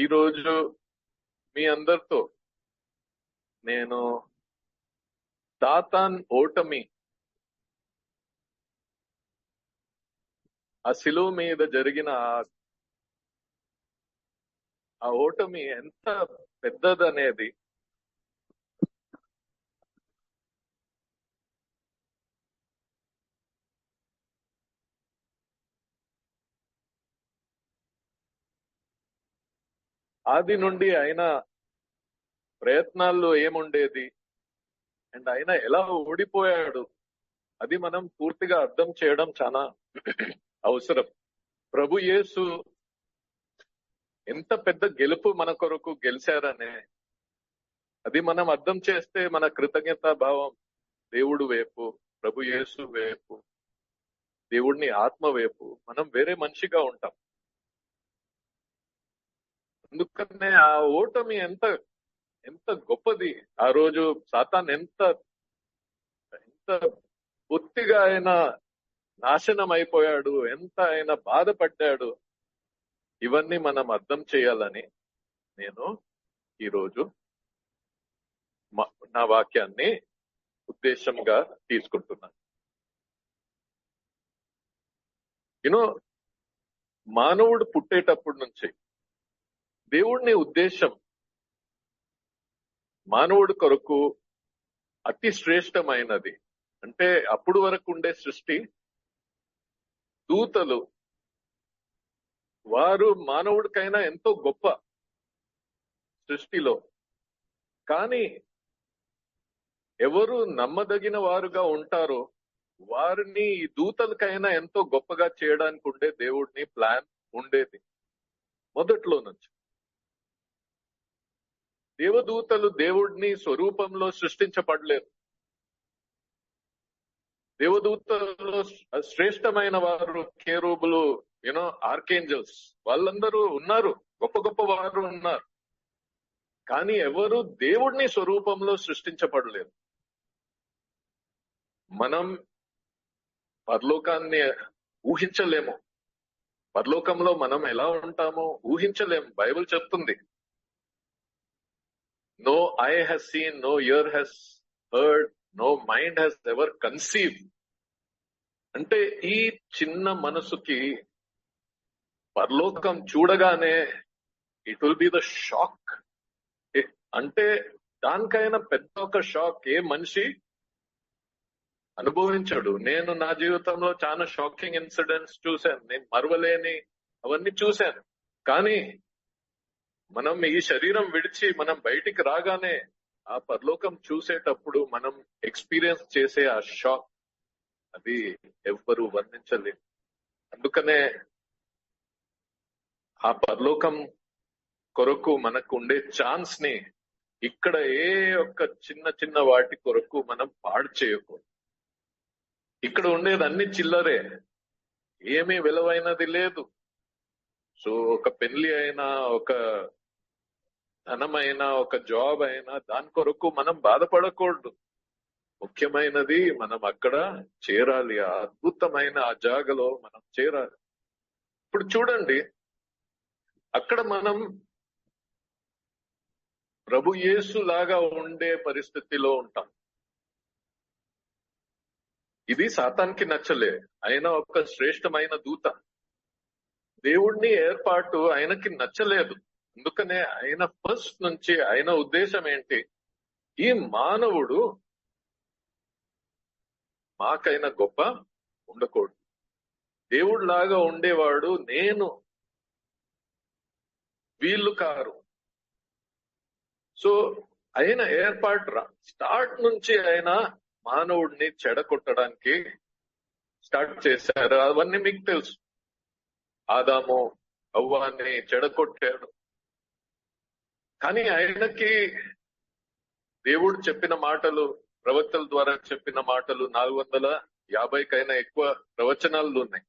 ఈరోజు మీ అందరితో నేను సాతాన్ ఓటమి, ఆ శిలువ మీద జరిగిన ఆ ఓటమి ఎంత పెద్దదనేది ఆది నుండి ఆయన ప్రయత్నాల్లో ఏముండేది అండ్ ఆయన ఎలా ఓడిపోయాడు, అది మనం పూర్తిగా అర్థం చేయడం చాలా అవసరం. ప్రభు యేసు ఎంత పెద్ద గెలుపు మన కొరకు గెలిచారనే అది మనం అర్థం చేస్తే మన కృతజ్ఞతా భావం దేవుడు వైపు, ప్రభు యేసు వైపు, దేవుడిని ఆత్మ వైపు మనం వేరే మనిషిగా ఉంటాం. అందుకనే ఆ ఓటమి ఎంత ఎంత గొప్పది. ఆ రోజు సాతాన్ ఎంత ఎంత పూర్తిగా ఆయన నాశనం అయిపోయాడు, ఎంత ఆయన బాధపడ్డాడు, ఇవన్నీ మనం అర్థం చేయాలని నేను ఈరోజు నా వాక్యాన్ని ఉద్దేశంగా తీసుకుంటున్నాను. యూనో, మానవుడు పుట్టేటప్పటి నుంచి దేవుడిని ఉద్దేశం మానవుడి కొరకు అతి శ్రేష్టమైనది. అంటే అప్పుడు వరకు ఉండే సృష్టి, దూతలు, వారు మానవుడికైనా ఎంతో గొప్ప సృష్టిలో. కానీ ఎవరు నమ్మదగిన వారుగా ఉంటారో వారిని ఈ దూతలకైనా ఎంతో గొప్పగా చేయడానికి ఉండే దేవుడిని ప్లాన్ ఉండేది మొదట్లో నుంచి. దేవదూతలు దేవుడిని స్వరూపంలో సృష్టించబడలేదు. దేవదూతల్లో శ్రేష్టమైన వారు కేరూబులు, ఆర్కేంజల్స్, వాళ్ళందరూ ఉన్నారు, గొప్ప గొప్ప వారు ఉన్నారు. కానీ ఎవరు దేవుడిని స్వరూపంలో సృష్టించబడలేదు. మనం పరలోకాన్ని ఊహించలేము. పరలోకంలో మనం ఎలా ఉంటామో ఊహించలేము. బైబిల్ చెప్తుంది, no eye has seen, no ear has heard, no mind has ever conceive. అంటే ఈ చిన్న మనసుకి పరలోకం చూడగానే it will be the shock. అంటే దానికైనా పెద్ద ఒక షాక్ ఏ మనిషి అనుభవించాడు. నేను నా జీవితంలో చాలా షాకింగ్ ఇన్సిడెంట్స్ చూశాను, నేను మరవలేని అవన్నీ చూశాను. కానీ మనం ఈ శరీరం విడిచి మనం బయటికి రాగానే ఆ పరలోకం చూసేటప్పుడు మనం ఎక్స్పీరియన్స్ చేసే ఆ షాక్, అది ఎవ్వరూ వర్ణించలేదు. అందుకనే ఆ పరలోకం కొరకు మనకు ఉండే ఛాన్స్ ని ఇక్కడ ఏ ఒక్క చిన్న చిన్న వాటి కొరకు మనం పాడు చేయకూడదు. ఇక్కడ ఉండేది అన్ని చిల్లరే, ఏమీ విలువైనది లేదు. సో ఒక పెళ్లి అయినా, ఒక ధనమైనా, ఒక జాబ్ అయినా, దాని కొరకు మనం బాధపడకూడదు. ముఖ్యమైనది మనం అక్కడ చేరాలి, ఆ అద్భుతమైన ఆ జాగలో మనం చేరాలి. ఇప్పుడు చూడండి, అక్కడ మనం ప్రభు యేసు లాగా ఉండే పరిస్థితిలో ఉంటాం. ఇది సాతానికి నచ్చలే. ఆయన ఒక శ్రేష్టమైన దూత, దేవుడిని ఏర్పాటు ఆయనకి నచ్చలేదు. అందుకనే ఆయన ఫస్ట్ నుంచి ఆయన ఉద్దేశం ఏంటి, ఈ మానవుడు మాకైనా గొప్ప ఉండకూడదు, దేవుడు లాగా ఉండేవాడు నేను, వీళ్ళు కారు. సో ఆయన ఏర్పాటు స్టార్ట్ నుంచి ఆయన మానవుడిని చెడగొట్టడానికి స్టార్ట్ చేశారు. అవన్నీ మీకు తెలుసు. ఆదాము హవ్వాని చెడగొట్టాడు. కానీ ఆయనకి దేవుడు చెప్పిన మాటలు, ప్రవక్తల ద్వారా చెప్పిన మాటలు 450కైనా ఎక్కువ ప్రవచనాలు ఉన్నాయి.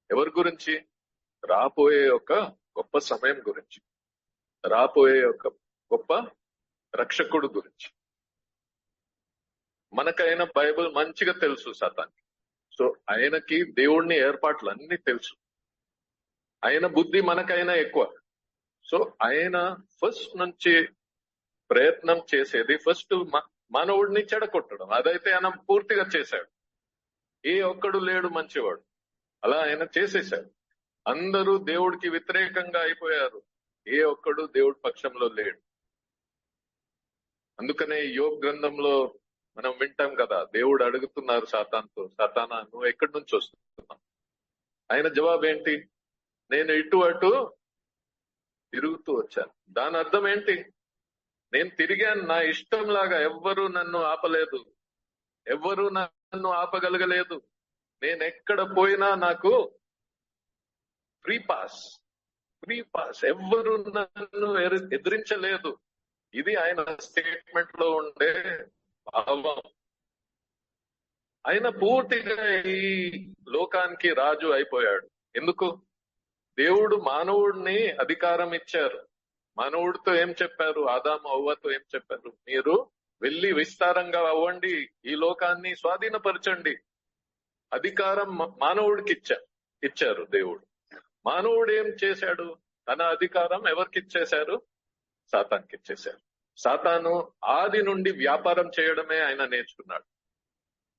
ఎవరి గురించి? రాబోయే ఒక గొప్ప సమయం గురించి, రాబోయే ఒక గొప్ప రక్షకుడు గురించి. మనకైనా బైబిల్ మంచిగా తెలుసు సాతానికి. సో ఆయనకి దేవుడిని ఏర్పాట్లు అన్ని తెలుసు. ఆయన బుద్ధి మనకైనా ఎక్కువ. సో ఆయన ఫస్ట్ నుంచి ప్రయత్నం చేసేది ఫస్ట్ మానవుడిని చెడగొట్టడం. అదైతే ఆయన పూర్తిగా చేశాడు. ఏ ఒక్కడు లేడు మంచివాడు, అలా ఆయన చేసేశాడు. అందరూ దేవుడికి వ్యతిరేకంగా అయిపోయారు, ఏ ఒక్కడు దేవుడి పక్షంలో లేడు. అందుకనే యోబు గ్రంథంలో మనం వింటాం కదా, దేవుడు అడుగుతున్నారు సాతానుతో, సాతానా నువ్వు ఎక్కడి నుంచి వస్తున్నావు? ఆయన జవాబు ఏంటి? నేను ఇటు అటు తిరుగుతూ వచ్చాను. దాని అర్థం ఏంటి? నేను తిరిగాను నా ఇష్టం లాగా, ఎవ్వరూ నన్ను ఆపలేదు, ఎవ్వరూ నన్ను ఆపగలగలేదు. నేను ఎక్కడ పోయినా నాకు ఫ్రీ పాస్, ఎవ్వరూ నన్ను ఎదిరించలేదు. ఇది ఆయన స్టేట్మెంట్ లో ఉండే భావం. ఆయన పూర్తిగా ఈ లోకానికి రాజు అయిపోయాడు. ఎందుకు? దేవుడు మానవుడిని అధికారం ఇచ్చారు. మానవుడితో ఏం చెప్పారు? ఆదాము అవ్వతో ఏం చెప్పారు? మీరు వెళ్లి విస్తారంగా అవ్వండి, ఈ లోకాన్ని స్వాధీనపరచండి. అధికారం మానవుడికి ఇచ్చారు దేవుడు. మానవుడు ఏం చేశాడు? తన అధికారం ఎవరికి ఇచ్చేశారు? సాతానికి ఇచ్చేశారు. సాతాను ఆది నుండి వ్యాపారం చేయడమే ఆయన నేర్చుకున్నాడు.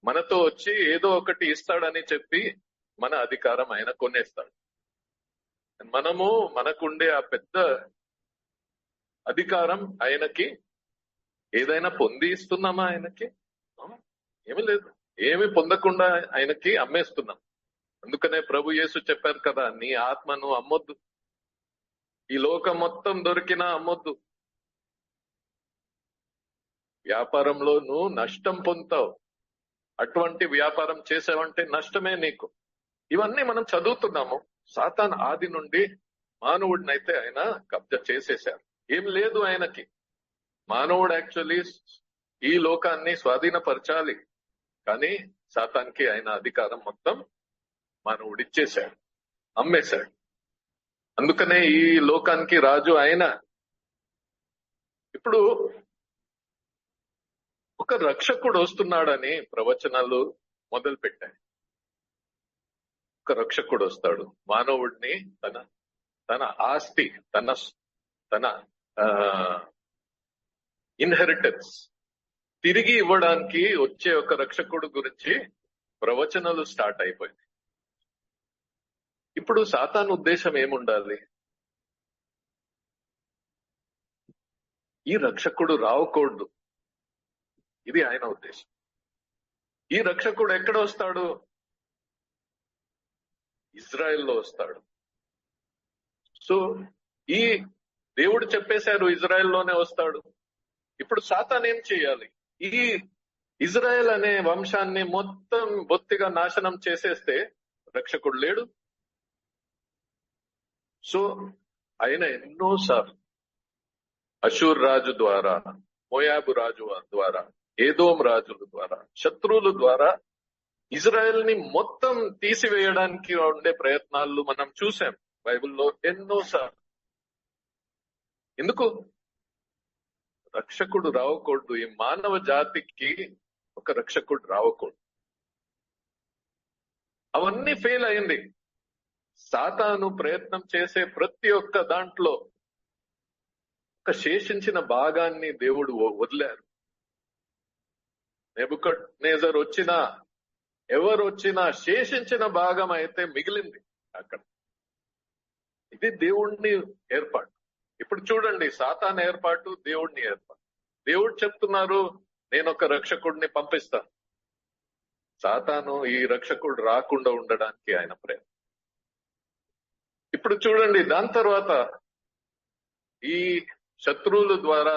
మనతో వచ్చి ఏదో ఒకటి ఇస్తాడని చెప్పి మన అధికారం ఆయన కొనేస్తాడు. మనము మనకుండే ఆ పెద్ద అధికారం ఆయనకి ఏదైనా పొంది ఇస్తున్నామా? ఆయనకి ఏమీ లేదు, ఏమి పొందకుండా ఆయనకి అమ్మేస్తున్నాం. అందుకనే ప్రభు యేసు చెప్పారు కదా, నీ ఆత్మను అమ్మొద్దు, ఈ లోకం మొత్తం దొరికినా అమ్మొద్దు. వ్యాపారంలో నువ్వు నష్టం పొందుతావు. అటువంటి వ్యాపారం చేసావంటే నష్టమే నీకు. ఇవన్నీ మనం చదువుతున్నాము. సాతాన్ ఆది నుండి మానవుడినైతే ఆయన కబ్జా చేసేశారు. ఏం లేదు ఆయనకి. మానవుడు యాక్చువల్లీ ఈ లోకాన్ని స్వాధీనపరచాలి, కానీ సాతాన్కి ఆయన అధికారం మొత్తం మానవుడు ఇచ్చేశాడు, అమ్మేశాడు. అందుకనే ఈ లోకానికి రాజు ఆయన. ఇప్పుడు ఒక రక్షకుడు వస్తున్నాడని ప్రవచనాలు మొదలు పెట్టాయి. ఒక రక్షకుడు వస్తాడు, మానవుడిని తన ఆస్తి, తన ఇన్హెరిటెన్స్ తిరిగి ఇవ్వడానికి వచ్చే ఒక రక్షకుడు గురించి ప్రవచనాలు స్టార్ట్ అయిపోయింది. ఇప్పుడు సాతాను ఉద్దేశం ఏముండాలి? ఈ రక్షకుడు రావకూడదు, ఇది ఆయన ఉద్దేశం. ఈ రక్షకుడు ఎక్కడ వస్తాడు? ఇజ్రాయెల్లో వస్తాడు. సో ఈ దేవుడు చెప్పేశారు ఇజ్రాయెల్లోనే వస్తాడు. ఇప్పుడు సాతాన్ ఏం చేయాలి? ఈ ఇజ్రాయెల్ అనే వంశాన్ని మొత్తం బొత్తిగా నాశనం చేసేస్తే రక్షకుడు లేడు. సో ఆయన ఎన్నోసార్లు అషూర్ రాజు ద్వారా, మోయాబు రాజు ద్వారా, ఏదోం రాజుల ద్వారా, శత్రువుల ద్వారా ఇజ్రాయెల్ ని మొత్తం తీసివేయడానికి ఉండే ప్రయత్నాలు మనం చూసాం బైబిల్లో ఎన్నోసార్లు. ఎందుకు? రక్షకుడు రావకూడదు. ఈ మానవ జాతికి ఒక రక్షకుడు రావకూడదు. అవన్నీ ఫెయిల్ అయింది. సాతాను ప్రయత్నం చేసే ప్రతి ఒక్క దాంట్లో ఒక శేషించిన భాగాన్ని దేవుడు వదిలారు. నెబుకద్నెజర్ వచ్చినా, ఎవరు వచ్చినా శేషించిన భాగం అయితే మిగిలింది అక్కడ. ఇది దేవుణ్ణి ఏర్పాటు. ఇప్పుడు చూడండి, సాతాను ఏర్పాటు, దేవుడిని ఏర్పాటు. దేవుడు చెప్తున్నారు నేను ఒక రక్షకుడిని పంపిస్తాను. సాతాను ఈ రక్షకుడు రాకుండా ఉండడానికి ఆయన ప్రయత్నం. ఇప్పుడు చూడండి, దాని తర్వాత ఈ శత్రువుల ద్వారా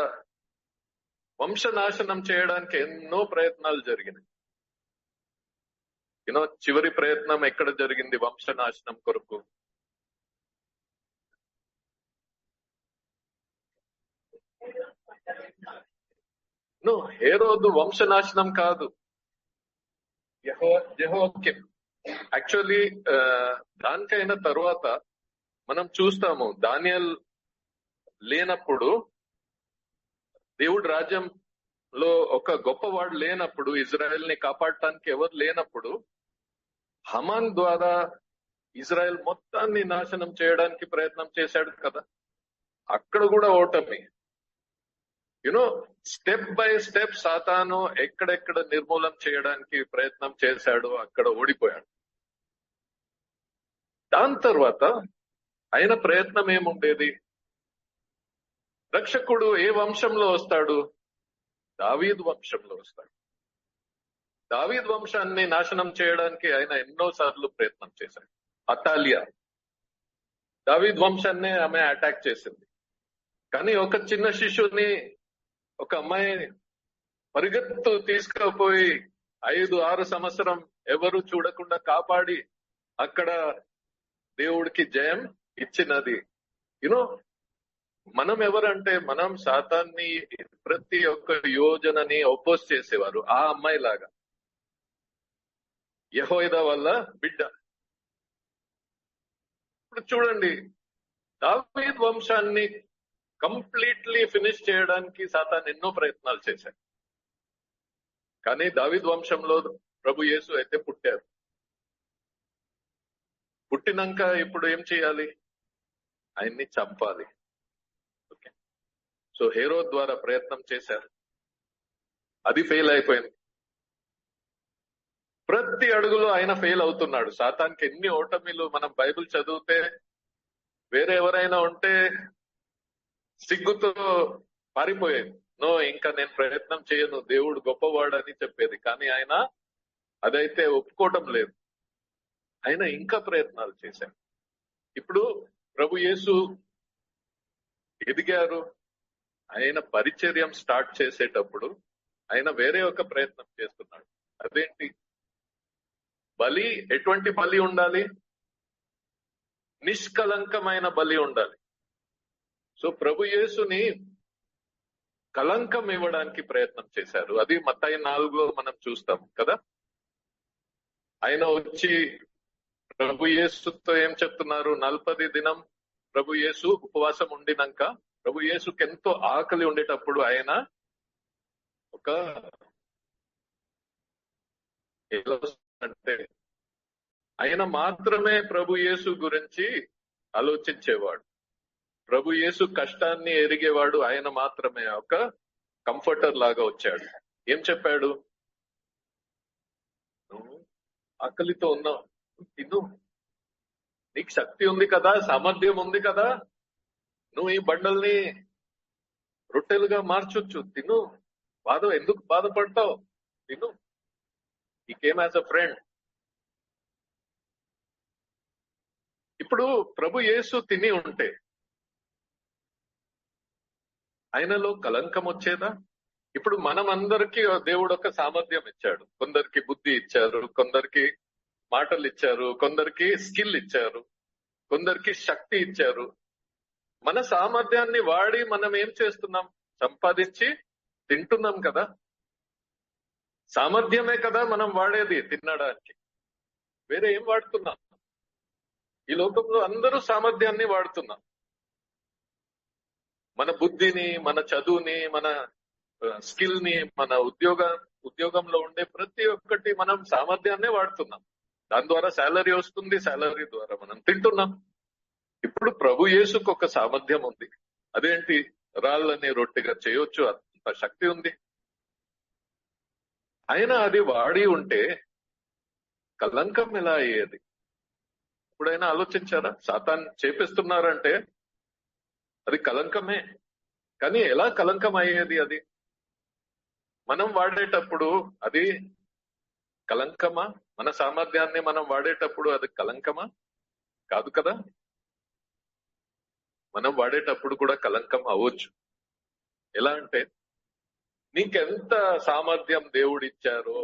వంశనాశనం చేయడానికి ఎన్నో ప్రయత్నాలు జరిగినాయి. చివరి ప్రయత్నం ఎక్కడ జరిగింది వంశనాశనం కొరకు? హేరోదు వంశనాశనం కాదు, యెహోయాకీం. యాక్చువల్లీ దానికైనా తర్వాత మనం చూస్తాము, దానియేలు లేనప్పుడు, దేవుడి రాజ్యంలో ఒక గొప్పవాడు లేనప్పుడు, ఇజ్రాయెల్ ని కాపాడటానికి ఎవరు లేనప్పుడు, హమాన్ ద్వారా ఇజ్రాయెల్ మొత్తాన్ని నాశనం చేయడానికి ప్రయత్నం చేశాడు కదా. అక్కడ కూడా ఓటమి. యునో స్టెప్ బై స్టెప్ సాతాను ఎక్కడెక్కడ నిర్మూలన చేయడానికి ప్రయత్నం చేశాడు, అక్కడ ఓడిపోయాడు. దాని తర్వాత ఆయన ప్రయత్నం ఏముండేది? రక్షకుడు ఏ వంశంలో వస్తాడు? దావీదు వంశంలో వస్తాడు. దావీదు వంశాన్ని నాశనం చేయడానికి ఆయన ఎన్నో సార్లు ప్రయత్నం చేశాడు. అతాలియా దావీదు వంశాన్ని ఆమె అటాక్ చేసింది. కానీ ఒక చిన్న శిశువుని, ఒక అమ్మాయి పరిగెత్తు తీసుకుపోయి 5-6 సంవత్సరం ఎవరు చూడకుండా కాపాడి అక్కడ దేవుడికి జయం ఇచ్చినది. యునో మనం ఎవరంటే, మనం సాతాన్ని ప్రతి ఒక్క యోజనని ఒపోజ్ చేసేవారు. ఆ అమ్మాయి లాగా, యెహోయాదా వల్ల బిడ్డ. ఇప్పుడు చూడండి, దావీదు వంశాన్ని కంప్లీట్లీ ఫినిష్ చేయడానికి సాతాన్ ఎన్నో ప్రయత్నాలు చేశాడు. కానీ దావీదు వంశంలో ప్రభు యేసు అయితే పుట్టారు. పుట్టినాక ఇప్పుడు ఏం చేయాలి? ఆయన్ని చంపాలి. ఓకే, సో హేరోద్ ద్వారా ప్రయత్నం చేశారు, అది ఫెయిల్ అయిపోయింది. ప్రతి అడుగులో ఆయన ఫెయిల్ అవుతున్నాడు. సాతాన్కి ఎన్ని ఓటమిలు! మనం బైబిల్ చదివితే వేరే ఎవరైనా ఉంటే సిగ్గుతో పారిపోయేది. నో, ఇంకా నేను ప్రయత్నం చేయను, దేవుడు గొప్పవాడు అని చెప్పేది. కానీ ఆయన అదైతే ఒప్పుకోవటం లేదు. ఆయన ఇంకా ప్రయత్నాలు చేశారు. ఇప్పుడు ప్రభు యేసు ఎదిగారు. ఆయన పరిచర్యం స్టార్ట్ చేసేటప్పుడు ఆయన వేరే ఒక ప్రయత్నం చేస్తున్నాడు. అదేంటి? బలి. ఎటువంటి బలి ఉండాలి? నిష్కలంకమైన బలి ఉండాలి. సో ప్రభు యేసుని కలంకం ఇవ్వడానికి ప్రయత్నం చేశారు. అది మత్తయి 4లో మనం చూస్తాం కదా. ఆయన వచ్చి ప్రభు యేసుతో ఏం చెప్తున్నారు? 40 దినం ప్రభు యేసు ఉపవాసం ఉండినాక, ప్రభు యేసుకి ఎంతో ఆకలి ఉండేటప్పుడు ఆయన ఒక అంటే ఆయన మాత్రమే ప్రభు యేసు గురించి ఆలోచించేవాడు. ప్రభు యేసు కష్టాన్ని ఎరిగేవాడు. ఆయన మాత్రమే ఒక కంఫర్టర్ లాగా వచ్చాడు. ఏం చెప్పాడు? నువ్వు ఆకలితో ఉన్నావు, తిను, నీకు శక్తి ఉంది కదా, సామర్థ్యం ఉంది కదా, నువ్వు ఈ బండల్ని రొట్టెలుగా మార్చొచ్చు, తిను. ఎందుకు బాధపడతావు? తిను. ఈ కేమ్ యాజ్ అ ఫ్రెండ్. ఇప్పుడు ప్రభు యేసు తిని ఉంటే ఆయనలో కలంకం వచ్చేదా? ఇప్పుడు మనం అందరికీ దేవుడు ఒక సామర్థ్యం ఇచ్చాడు. కొందరికి బుద్ధి ఇచ్చారు, కొందరికి మాటలు ఇచ్చారు, కొందరికి స్కిల్ ఇచ్చారు, కొందరికి శక్తి ఇచ్చారు. మన సామర్థ్యాన్ని వాడి మనం ఏం చేస్తున్నాం? సంపాదించి తింటున్నాం కదా. సామర్థ్యమే కదా మనం వాడేది తినడానికి. వేరే ఏం వాడుతున్నాం? ఈ లోకంలో అందరూ సామర్థ్యాన్ని వాడుతున్నాం. మన బుద్ధిని, మన చదువుని, మన స్కిల్ ని, మన ఉద్యోగంలో ఉండే ప్రతి ఒక్కటి మనం సామర్థ్యాన్నే వాడుతున్నాం. దాని ద్వారా శాలరీ వస్తుంది, శాలరీ ద్వారా మనం తింటున్నాం. ఇప్పుడు ప్రభు యేసుకు ఒక సామర్థ్యం ఉంది. అదేంటి? రాళ్ళని రొట్టెగా చేయొచ్చు, అంత శక్తి ఉంది. ఆయన అది వాడి ఉంటే కలంకం ఎలా అయ్యేది? ఇప్పుడైనా ఆలోచించారా? సాతాన్ చేపిస్తున్నారంటే అది కలంకమే. కానీ ఎలా కలంకం అయ్యేది? అది మనం వాడేటప్పుడు అది కలంకమా? మన సామర్థ్యాన్ని మనం వాడేటప్పుడు అది కలంకమా? కాదు కదా. మనం వాడేటప్పుడు కూడా కలంకం అవ్వచ్చు. ఎలా అంటే, నీకెంత సామర్థ్యం దేవుడిచ్చారో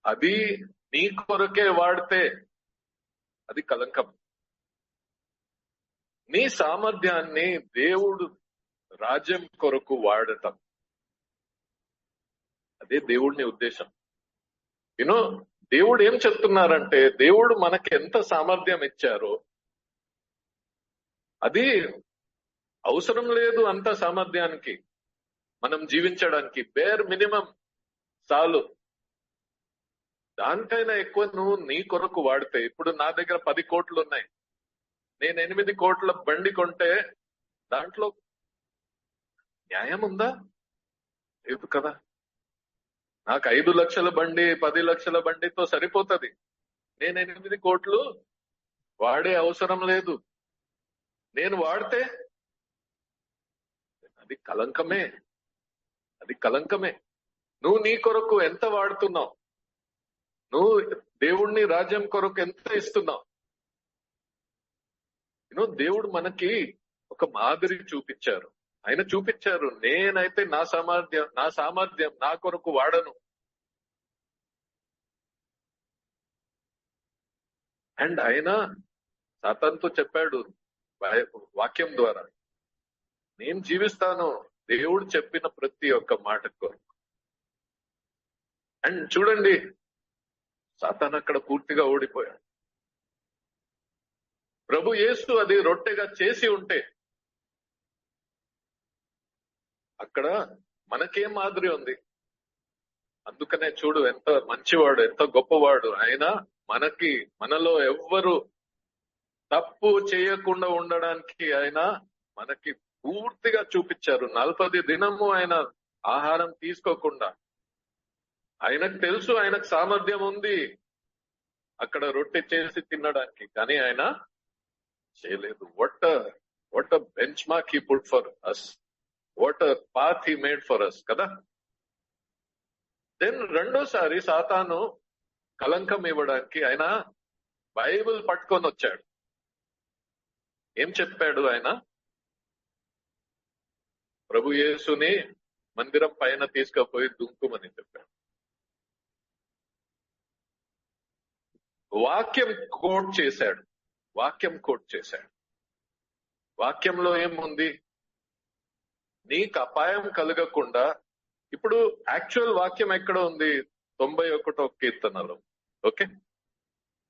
అది నీ కొరకే వాడితే అది కలంకం. నీ సామర్థ్యాన్ని దేవుడు రాజ్యం కొరకు వాడటం, అదే దేవుడిని ఉద్దేశం. యూనో దేవుడు ఏం చెప్తున్నారంటే, దేవుడు మనకి ఎంత సామర్థ్యం ఇచ్చారో అది అవసరం లేదు అంత సామర్థ్యానికి మనం జీవించడానికి. బేర్ మినిమం చాలు. దానికైనా ఎక్కువ నువ్వు నీ కొరకు వాడితే, ఇప్పుడు నా దగ్గర 10 కోట్లు ఉన్నాయి, నేను 8 కోట్ల బండి కొంటే దాంట్లో న్యాయం ఉందా? లేదు కదా. నాకు 5 లక్షల బండి 10 లక్షల బండితో సరిపోతది. నేను 8 కోట్లు వాడే అవసరం లేదు. నేను వాడితే అది కలంకమే, అది కలంకమే. నువ్వు నీ కొరకు ఎంత వాడుతున్నావు? నువ్వు దేవుణ్ణి రాజ్యం కొరకు ఎంత ఇస్తున్నావు? దేవుడు మనకి ఒక మాదిరి చూపించారు. ఆయన చూపించారు, నేనైతే నా సామర్థ్యం నా కొరకు వాడను. అండ్ ఆయన సాతానుతో చెప్పాడు వాక్యం ద్వారా, నేను జీవిస్తాను దేవుడు చెప్పిన ప్రతి ఒక్క మాట కొరకు. అండ్ చూడండి, సాతాను అక్కడ పూర్తిగా ఓడిపోయాడు. ప్రభు యేసు అది రొట్టెగా చేసి ఉంటే అక్కడ మనకేం మాదిరి ఉంది. అందుకనే చూడు, ఎంత మంచివాడు, ఎంత గొప్పవాడు ఆయన. మనలో ఎవ్వరు తప్పు చేయకుండా ఉండడానికి ఆయన మనకి పూర్తిగా చూపించారు. 40 దినము ఆయన ఆహారం తీసుకోకుండా. ఆయనకు తెలుసు, ఆయనకు సామర్థ్యం ఉంది అక్కడ రొట్టె చేసి తినడానికి, కానీ ఆయన చేయలేదు. What a benchmark he put for us, what a path he made for us కదా. దెన్ రెండోసారి సాతాను కలంకం ఇవ్వడానికి ఆయన బైబిల్ పట్టుకొని వచ్చాడు. ఏం చెప్పాడు ఆయన? ప్రభు యేసుని మందిరం పైన తీసుకుపోయి దుంకుమని చెప్పాడు. వాక్యం కోట్ చేశాడు. వాక్యంలో ఏముంది? నీకు అపాయం కలగకుండా. ఇప్పుడు యాక్చువల్ వాక్యం ఎక్కడ ఉంది? 91వ కీర్తనలో. ఓకే,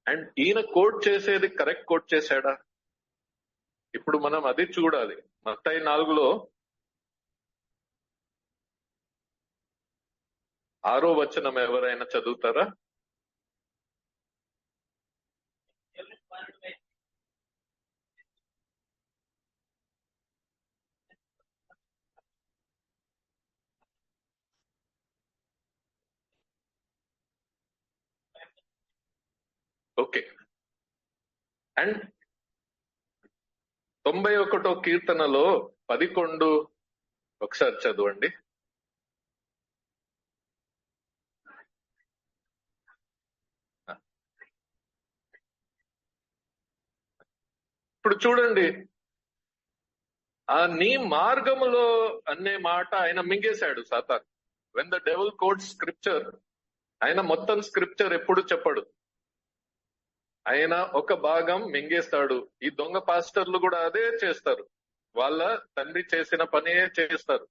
అండ్ ఈయన కోట్ చేసేది కరెక్ట్ కోట్ చేశాడా? ఇప్పుడు మనం అది చూడాలి. మత్తయి 4లో 6వ వచనం ఎవరైనా చదువుతారా? ఓకే, అండ్ 91వ కీర్తనలో 11 ఒకసారి చదవండి. ఇప్పుడు చూడండి, ఆ నీ మార్గములో అనే మాట ఆయన మింగేశాడు Satan. When the devil quotes scripture, ఆయన మొత్తం స్క్రిప్చర్ ఎప్పుడు చెప్పడు, ఆయన ఒక భాగం మింగేస్తాడు. ఈ దొంగ పాస్టర్లు కూడా అదే చేస్తారు. వాళ్ళ తండ్రి చేసిన పనే చేస్తారు.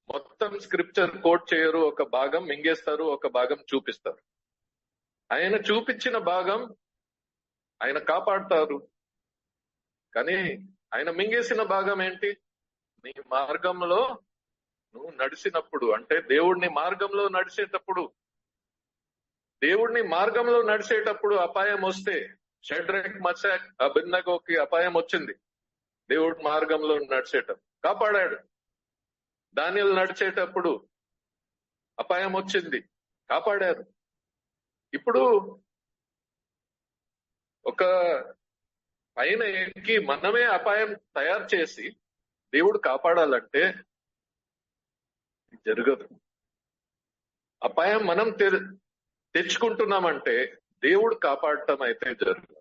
మొత్తం స్క్రిప్చర్ కోట్ చేయరు, ఒక భాగం మింగేస్తారు, ఒక భాగం చూపిస్తారు. ఆయన చూపించిన భాగం ఆయన కాపాడతారు, కానీ ఆయన మింగేసిన భాగం ఏంటి? నీ మార్గంలో నువ్వు నడిచినప్పుడు, అంటే దేవుడిని మార్గంలో నడిచేటప్పుడు అపాయం వస్తే, షడ్రక్ మెషక్ అబేద్నెగోకి అపాయం వచ్చింది. దేవుడి మార్గంలో నడిచేటప్పుడు కాపాడాడు. దానియేలు నడిచేటప్పుడు అపాయం వచ్చింది, కాపాడారు. ఇప్పుడు ఒక పైన ఎక్కి మనమే అపాయం తయారు చేసి దేవుడు కాపాడాలంటే జరగదు. అపాయం మనం తెచ్చుకుంటున్నామంటే దేవుడు కాపాడటం అయితే జరగదు.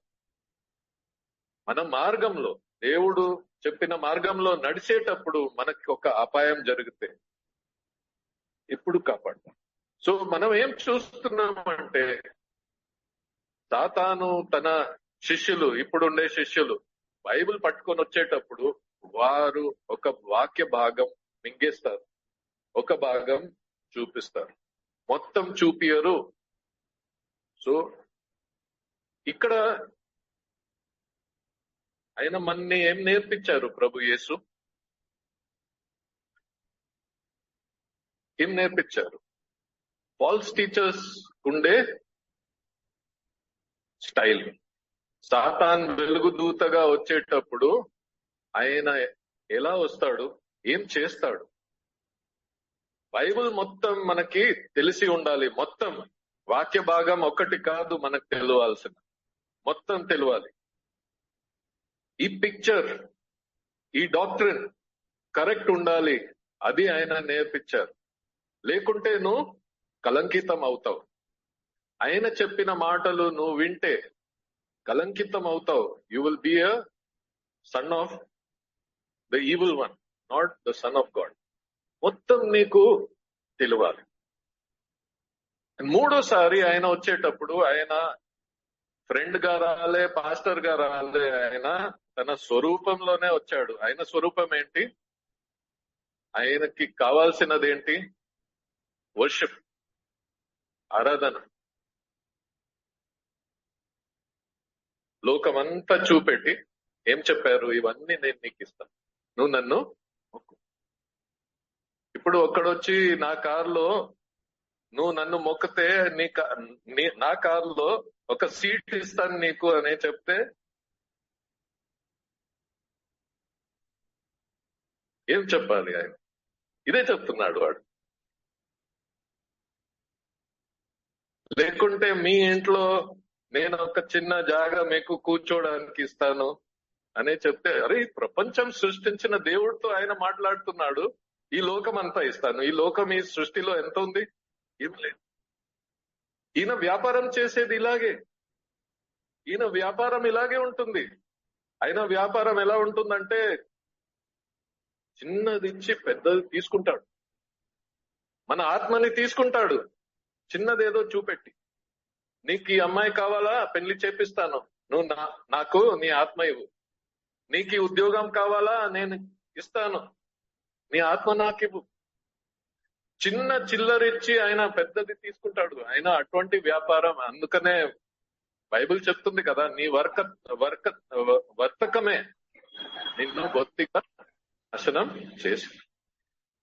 మన మార్గంలో, దేవుడు చెప్పిన మార్గంలో నడిచేటప్పుడు మనకి ఒక అపాయం జరిగితే ఇప్పుడు కాపాడతాం. సో మనం ఏం చూస్తున్నామంటే, సాతాను తన శిష్యులు, ఇప్పుడుండే శిష్యులు బైబిల్ పట్టుకొని వచ్చేటప్పుడు వారు ఒక వాక్య భాగం మింగేస్తారు, ఒక భాగం చూపిస్తారు, మొత్తం చూపియరు. సో ఇక్కడ ఆయన మన్ని ఏం నేర్పించారు? ప్రభు యేసు ఏం నేర్పించారు? ఫాల్స్ టీచర్స్ ఉండే స్టైల్, సాతాన్ వెలుగు దూతగా వచ్చేటప్పుడు ఆయన ఎలా వస్తాడు, ఏం చేస్తాడు, బైబిల్ మొత్తం మనకి తెలిసి ఉండాలి. మొత్తం వాక్య భాగం ఒక్కటి కాదు మనకు తెలియాల్సిన, మొత్తం తెలియాలి. ఈ పిక్చర్, ఈ డాక్ట్రిన్ కరెక్ట్ ఉండాలి. అది ఆయన నేర్పించారు. లేకుంటే నువ్వు కలంకితం అవుతావు. ఆయన చెప్పిన మాటలు నువ్వు వింటే కలంకితం అవుతావు. You will be a son of the evil one, not the son of God. మొత్తం నీకు తెలియాలి. మూడోసారి ఆయన వచ్చేటప్పుడు ఆయన ఫ్రెండ్ గా రాలే, పాస్టర్ గా రాలే, ఆయన తన స్వరూపంలోనే వచ్చాడు. ఆయన స్వరూపం ఏంటి? ఆయనకి కావాల్సినది ఏంటి? వర్షిప్, ఆరాధన. లోకమంతా చూపెట్టి ఏం చెప్పారు? ఇవన్నీ నేను నీకు ఇస్తాను, నువ్వు నన్ను మొక్కు. ఇప్పుడు ఒక్కడొచ్చి నా కారులో నువ్వు నన్ను మొక్కితే నా కారులో ఒక సీట్ ఇస్తాను నీకు అని చెప్తే ఏం చెప్పాలి? ఆయన ఇదే చెప్తున్నాడు వాడు. లేకుంటే మీ ఇంట్లో నేను ఒక చిన్న జాగా మీకు కూర్చోడానికి ఇస్తాను అని చెప్తే, అరే ప్రపంచం సృష్టించిన దేవుడితో ఆయన మాట్లాడుతున్నాడు. ఈ లోకం అంతా ఇస్తాను. ఈ లోకం ఈ సృష్టిలో ఎంత ఉంది? ఏం లేదు. ఈయన వ్యాపారం చేసేది ఇలాగే. ఈయన వ్యాపారం ఇలాగే ఉంటుంది. ఆయన వ్యాపారం ఎలా ఉంటుందంటే చిన్నది ఇచ్చి పెద్దది తీసుకుంటాడు. మన ఆత్మని తీసుకుంటాడు చిన్నదేదో చూపెట్టి. నీకు ఈ అమ్మాయి కావాలా? పెళ్లి చేపిస్తాను, నువ్వు నాకు నీ ఆత్మ ఇవ్వు. నీకు ఈ ఉద్యోగం కావాలా? నేను ఇస్తాను, నీ ఆత్మ నాకివ్వు. చిన్న చిల్లరిచ్చి ఆయన పెద్దది తీసుకుంటాడు. ఆయన అటువంటి వ్యాపారం. అందుకనే బైబిల్ చెప్తుంది కదా, నీ వర్తకమే నిన్ను బొత్తిగా నాశనం చేసి.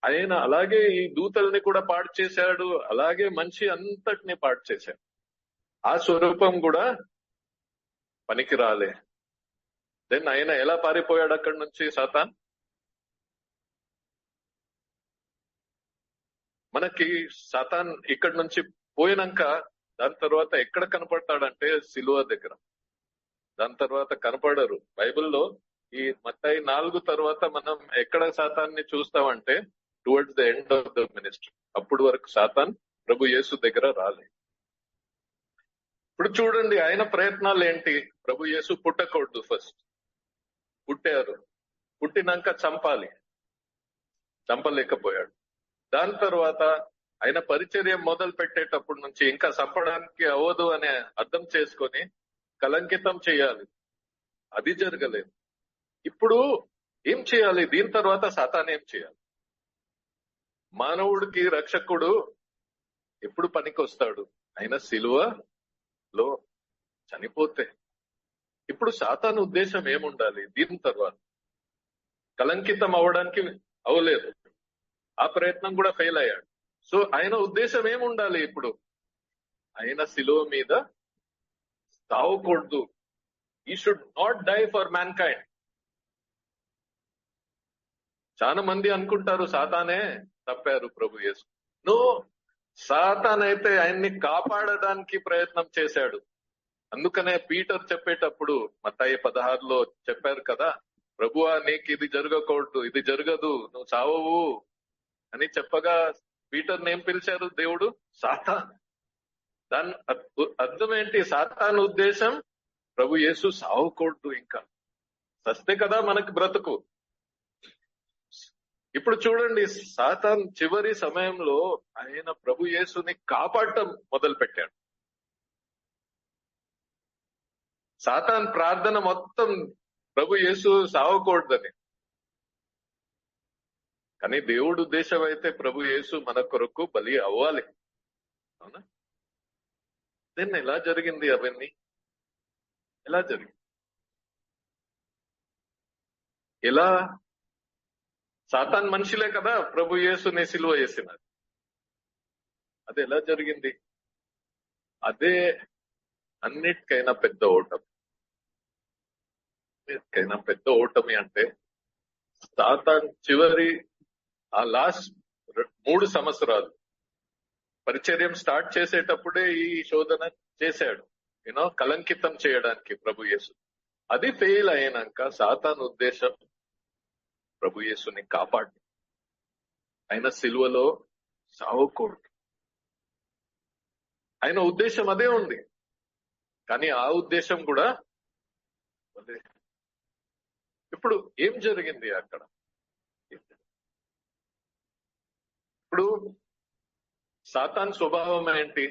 ఆయన అలాగే ఈ దూతల్ని కూడా పాడు చేశాడు, అలాగే మనిషి అంతటిని పాడు చేశాడు. ఆ స్వరూపం కూడా పనికి రాలే. దెన్ ఆయన ఎలా పారిపోయాడు అక్కడి నుంచి సాతాన్? మనకి సాతాన్ ఇక్కడి నుంచి పోయినాక దాని తర్వాత ఎక్కడ కనపడతాడంటే సిలువ దగ్గర. దాని తర్వాత కనపడరు. బైబిల్లో ఈ మత్తయి 4 తర్వాత మనం ఎక్కడ సాతాన్ని చూస్తామంటే towards the end of the ministry. అప్పుడు వరకు సాతాన్ ప్రభు యేసు దగ్గర రాలే. ఇప్పుడు చూడండి ఆయన ప్రయత్నాలు ఏంటి. ప్రభు యేసు పుట్టకూడదు. ఫస్ట్ పుట్టారు, పుట్టినాక చంపాలి, చంపలేకపోయాడు. దాని తర్వాత ఆయన పరిచర్య మొదలు పెట్టేటప్పుడు నుంచి ఇంకా చంపడానికి అవ్వదు అనే అర్థం చేసుకొని కలంకితం చేయాలి, అది జరగలేదు. ఇప్పుడు ఏం చేయాలి? దీని తర్వాత సాతాన్ ఏం చేయాలి? మానవుడికి రక్షకుడు ఎప్పుడు పనికొస్తాడు? ఆయన సిలువలో చనిపోతే. ఇప్పుడు సాతాను ఉద్దేశం ఏముండాలి? దీని తర్వాత కలంకితం అవ్వడానికి అవ్వలేదు, ఆ ప్రయత్నం కూడా ఫెయిల్ అయ్యాడు. సో ఆయన ఉద్దేశం ఏముండాలి? ఇప్పుడు ఆయన సిలువ మీద సావకూడదు. He should not die for mankind. చాలా మంది అనుకుంటారు సాతానే తప్పారు ప్రభు యేసు. సాతాన్ అయితే ఆయన్ని కాపాడడానికి ప్రయత్నం చేశాడు. అందుకనే పీటర్ చెప్పేటప్పుడు మత్తయి 16లో చెప్పారు కదా, ప్రభువా నీకు ఇది జరగకూడదు, ఇది జరగదు, నువ్వు చావవు అని చెప్పగా పీటర్ ఏం పిలిచారు దేవుడు? సాతాన్. దాని అర్థం ఏంటి? సాతాన్ ఉద్దేశం ప్రభు యేసు సావకూడదు, ఇంకా సస్తే కదా మనకి బ్రతుకు. ఇప్పుడు చూడండి, సాతాన్ చివరి సమయంలో ఆయన ప్రభు యేసుని కాపాడటం మొదలు పెట్టాడు. సాతాన్ ప్రార్థన మొత్తం ప్రభు యేసు సావకూడదని. కానీ దేవుడు ఉద్దేశం అయితే ప్రభు యేసు మన కొరకు బలి అవ్వాలి. అవునా? దీన్ని ఎలా జరిగింది? అవన్నీ ఎలా జరిగింది? ఎలా? సాతాన్ మనిషిలే కదా ప్రభు యేసుని సిలువ వేసినారు. అది ఎలా జరిగింది? అదే అన్నిటికైనా పెద్ద ఓటమి. అన్నిటికైనా పెద్ద ఓటమి అంటే సాతాన్ చివరి ఆ లాస్ట్ 3 సంవత్సరాలు పరిచర్యం స్టార్ట్ చేసేటప్పుడే ఈ శోధన చేశాడు, కలంకితం చేయడానికి ప్రభు యేసు. అది ఫెయిల్ అయినాక సాతాన్ ఉద్దేశం ప్రభు యేసుని కాపాడు, ఆయన సిలువలో సావకూడదు. ఆయన ఉద్దేశం అదే ఉంది, కానీ ఆ ఉద్దేశం కూడా అదే. ఇప్పుడు ఏం జరిగింది అక్కడ? ఇప్పుడు సాతాన్ స్వభావం ఏంటి?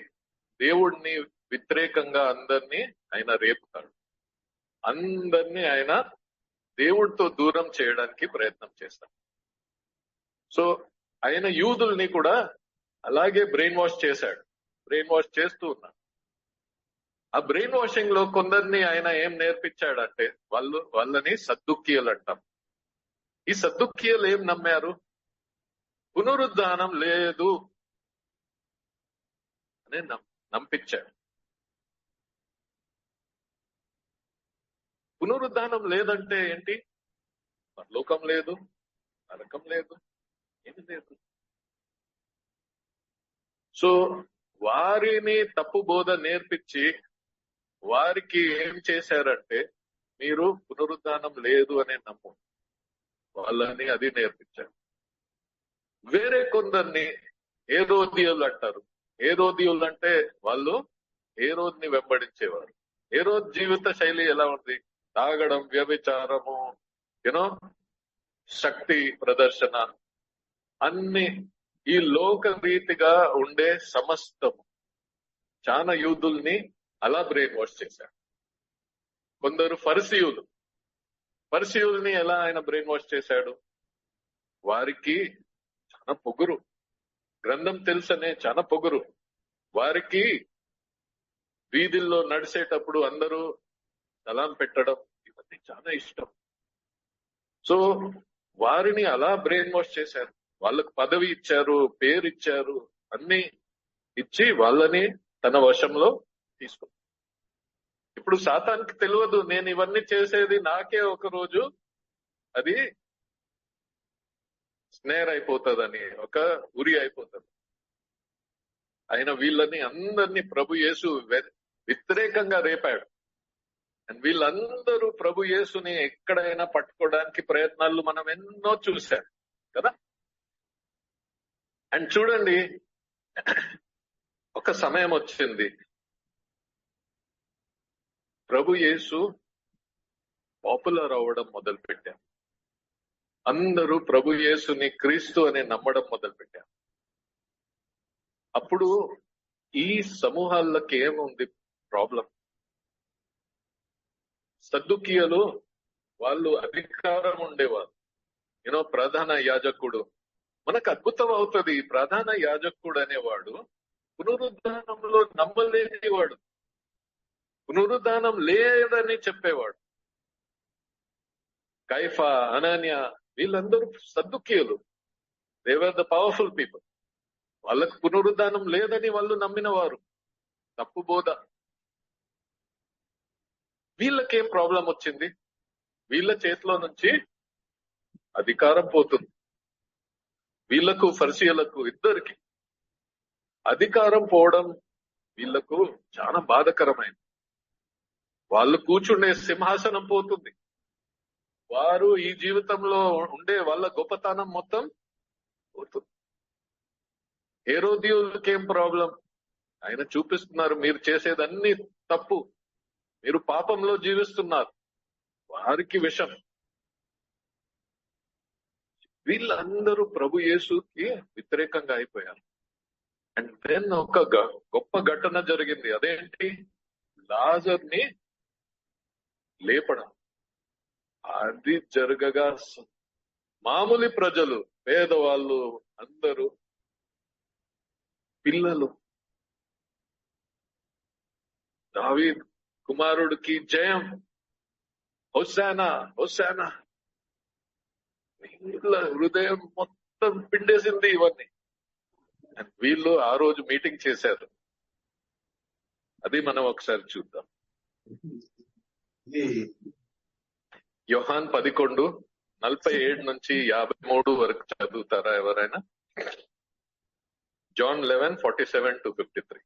దేవుడిని వ్యతిరేకంగా అందరినీ ఆయన రేపుతాడు, అందరినీ ఆయన దేవుడితో దూరం చేయడానికి ప్రయత్నం చేస్తాడు. సో ఆయన యూదుల్ని కూడా అలాగే బ్రెయిన్ వాష్ చేశాడు, బ్రెయిన్ వాష్ చేస్తూ ఉన్నాడు. ఆ బ్రెయిన్ వాషింగ్ లో కొందరిని ఆయన ఏం నేర్పించాడంటే వాళ్ళని సద్దుక్కీయులు అంటాం. ఈ సద్దుక్కీయులు ఏం నమ్మారు? పునరుద్ధానం లేదు అని నంపించాడు. పునరుద్ధానం లేదంటే ఏంటి? పరలోకం లేదు, నరకం లేదు, ఏమి లేదు. సో వారిని తప్పు బోధ నేర్పించి వారికి ఏం చేశారంటే, మీరు పునరుద్ధానం లేదు అనే నమ్ము, వాళ్ళని అది నేర్పించారు. వేరే కొందరిని హేరోదీయులు అంటారు. హేరోదీయులు అంటే వాళ్ళు హేరోద్ని వెంబడించేవారు. హేరోద్ జీవిత శైలి ఎలా ఉంది? తాగడం, వ్యభిచారము, శక్తి ప్రదర్శన, అన్ని ఈ లోక రీతిగా ఉండే సమస్తము చాలా యూదుల్ని అలా బ్రెయిన్ వాష్ చేశాడు. కొందరు ఫరిసీయుల్ని ఎలా ఆయన బ్రెయిన్ వాష్ చేశాడు? వారికి చాలా పొగురు, గ్రంథం తెలుసనే చాలా పొగురు. వారికి వీధుల్లో నడిచేటప్పుడు అందరూ సలాం పెట్టడం, ఇవన్నీ చాలా ఇష్టం. సో వారిని అలా బ్రెయిన్ వాష్ చేశారు. వాళ్ళకు పదవి ఇచ్చారు, పేరు ఇచ్చారు, అన్ని ఇచ్చి వాళ్ళని తన వశంలో తీసుకున్నారు. ఇప్పుడు సాతానికి తెలియదు నేను ఇవన్నీ చేసేది నాకే ఒక రోజు అది స్నేర్ అయిపోతుందని, ఒక ఉరి అయిపోతుంది. ఆయన వీళ్ళని అందరినీ ప్రభు యేసు వ్యతిరేకంగా రేపాడు. అండ్ వీళ్ళందరూ ప్రభు యేసుని ఎక్కడైనా పట్టుకోవడానికి ప్రయత్నాలు మనం ఎన్నో చూశాం కదా. అండ్ చూడండి, ఒక సమయం వచ్చింది, ప్రభు యేసు పాపులర్ అవ్వడం మొదలు పెట్టారు. అందరూ ప్రభు యేసుని క్రీస్తు అని నమ్మడం మొదలు పెట్టారు. అప్పుడు ఈ సమూహాలకి ఏముంది ప్రాబ్లం? సద్దుకీయులు వాళ్ళు అధికారం ఉండేవారు. ప్రధాన యాజకుడు, మనకు అద్భుతం అవుతుంది. ప్రధాన యాజకుడు అనేవాడు పునరుద్ధానంలో నమ్మలేనివాడు, పునరుద్ధానం లేదని చెప్పేవాడు. కైఫా, అనన్య, వీళ్ళందరూ సద్దుకీయులు. They were the powerful people. వాళ్ళకు పునరుద్ధానం లేదని వాళ్ళు నమ్మిన వారు. తప్పు బోధ. వీళ్ళకేం ప్రాబ్లం వచ్చింది? వీళ్ళ చేతిలో నుంచి అధికారం పోతుంది. వీళ్లకు ఫరిసీయులకు ఇద్దరికి అధికారం పోవడం వీళ్లకు చాలా బాధకరమైంది. వాళ్ళు కూర్చుండే సింహాసనం పోతుంది. వారు ఈ జీవితంలో ఉండే వాళ్ళ గొప్పతనం మొత్తం పోతుంది. హేరోదీయులకేం ప్రాబ్లం? ఆయన చూపిస్తున్నారు మీరు చేసేదన్నీ తప్పు, మీరు పాపంలో జీవిస్తున్నారు. వారికి విషం. వీళ్ళందరూ ప్రభు యేసుకి వ్యతిరేకంగా అయిపోయారు. అండ్ దెన్ ఒక గొప్ప ఘటన జరిగింది. అదేంటి? లాజర్ని లేపడం. అది జరగగా మామూలు ప్రజలు, పేదవాళ్ళు అందరూ, పిల్లలు, దావీదు కుమారుడికి జయం, హోశానా హోశానా, వీళ్ళ హృదయం మొత్తం పిండేసింది ఇవన్నీ. వీళ్ళు ఆ రోజు మీటింగ్ చేశారు. అది మనం ఒకసారి చూద్దాం. యోహాన్ 11:47 నుంచి 53 వరకు చదువుతారా ఎవరైనా? జాన్ 11:47-53.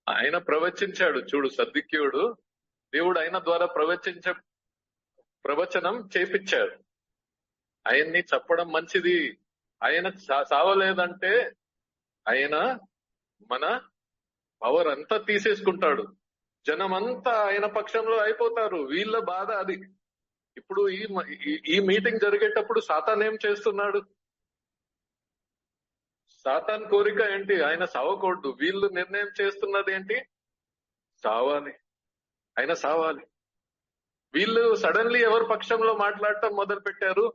ఆయన ప్రవచించాడు చూడు, సద్దిక్యుడు దేవుడు ఆయన ద్వారా ప్రవచనం చేపించాడు. ఆయన్ని చెప్పడం మంచిది. ఆయన సావలేదంటే ఆయన మన పవర్ అంతా తీసేసుకుంటాడు. జనం అంతా ఆయన పక్షంలో అయిపోతారు. వీళ్ళ బాధ అది. ఇప్పుడు ఈ మీటింగ్ జరిగేటప్పుడు సాతాన్ ఏం చేస్తున్నాడు? సాతాన్ కోరిక ఏంటి? ఆయన సావకూడదు. వీళ్ళు నిర్ణయం చేస్తున్నది ఏంటి? సావాలి, ఆయన సావాలి. వీళ్ళు సడన్లీ ఎవరి పక్షంలో మాట్లాడటం మొదలు పెట్టారు?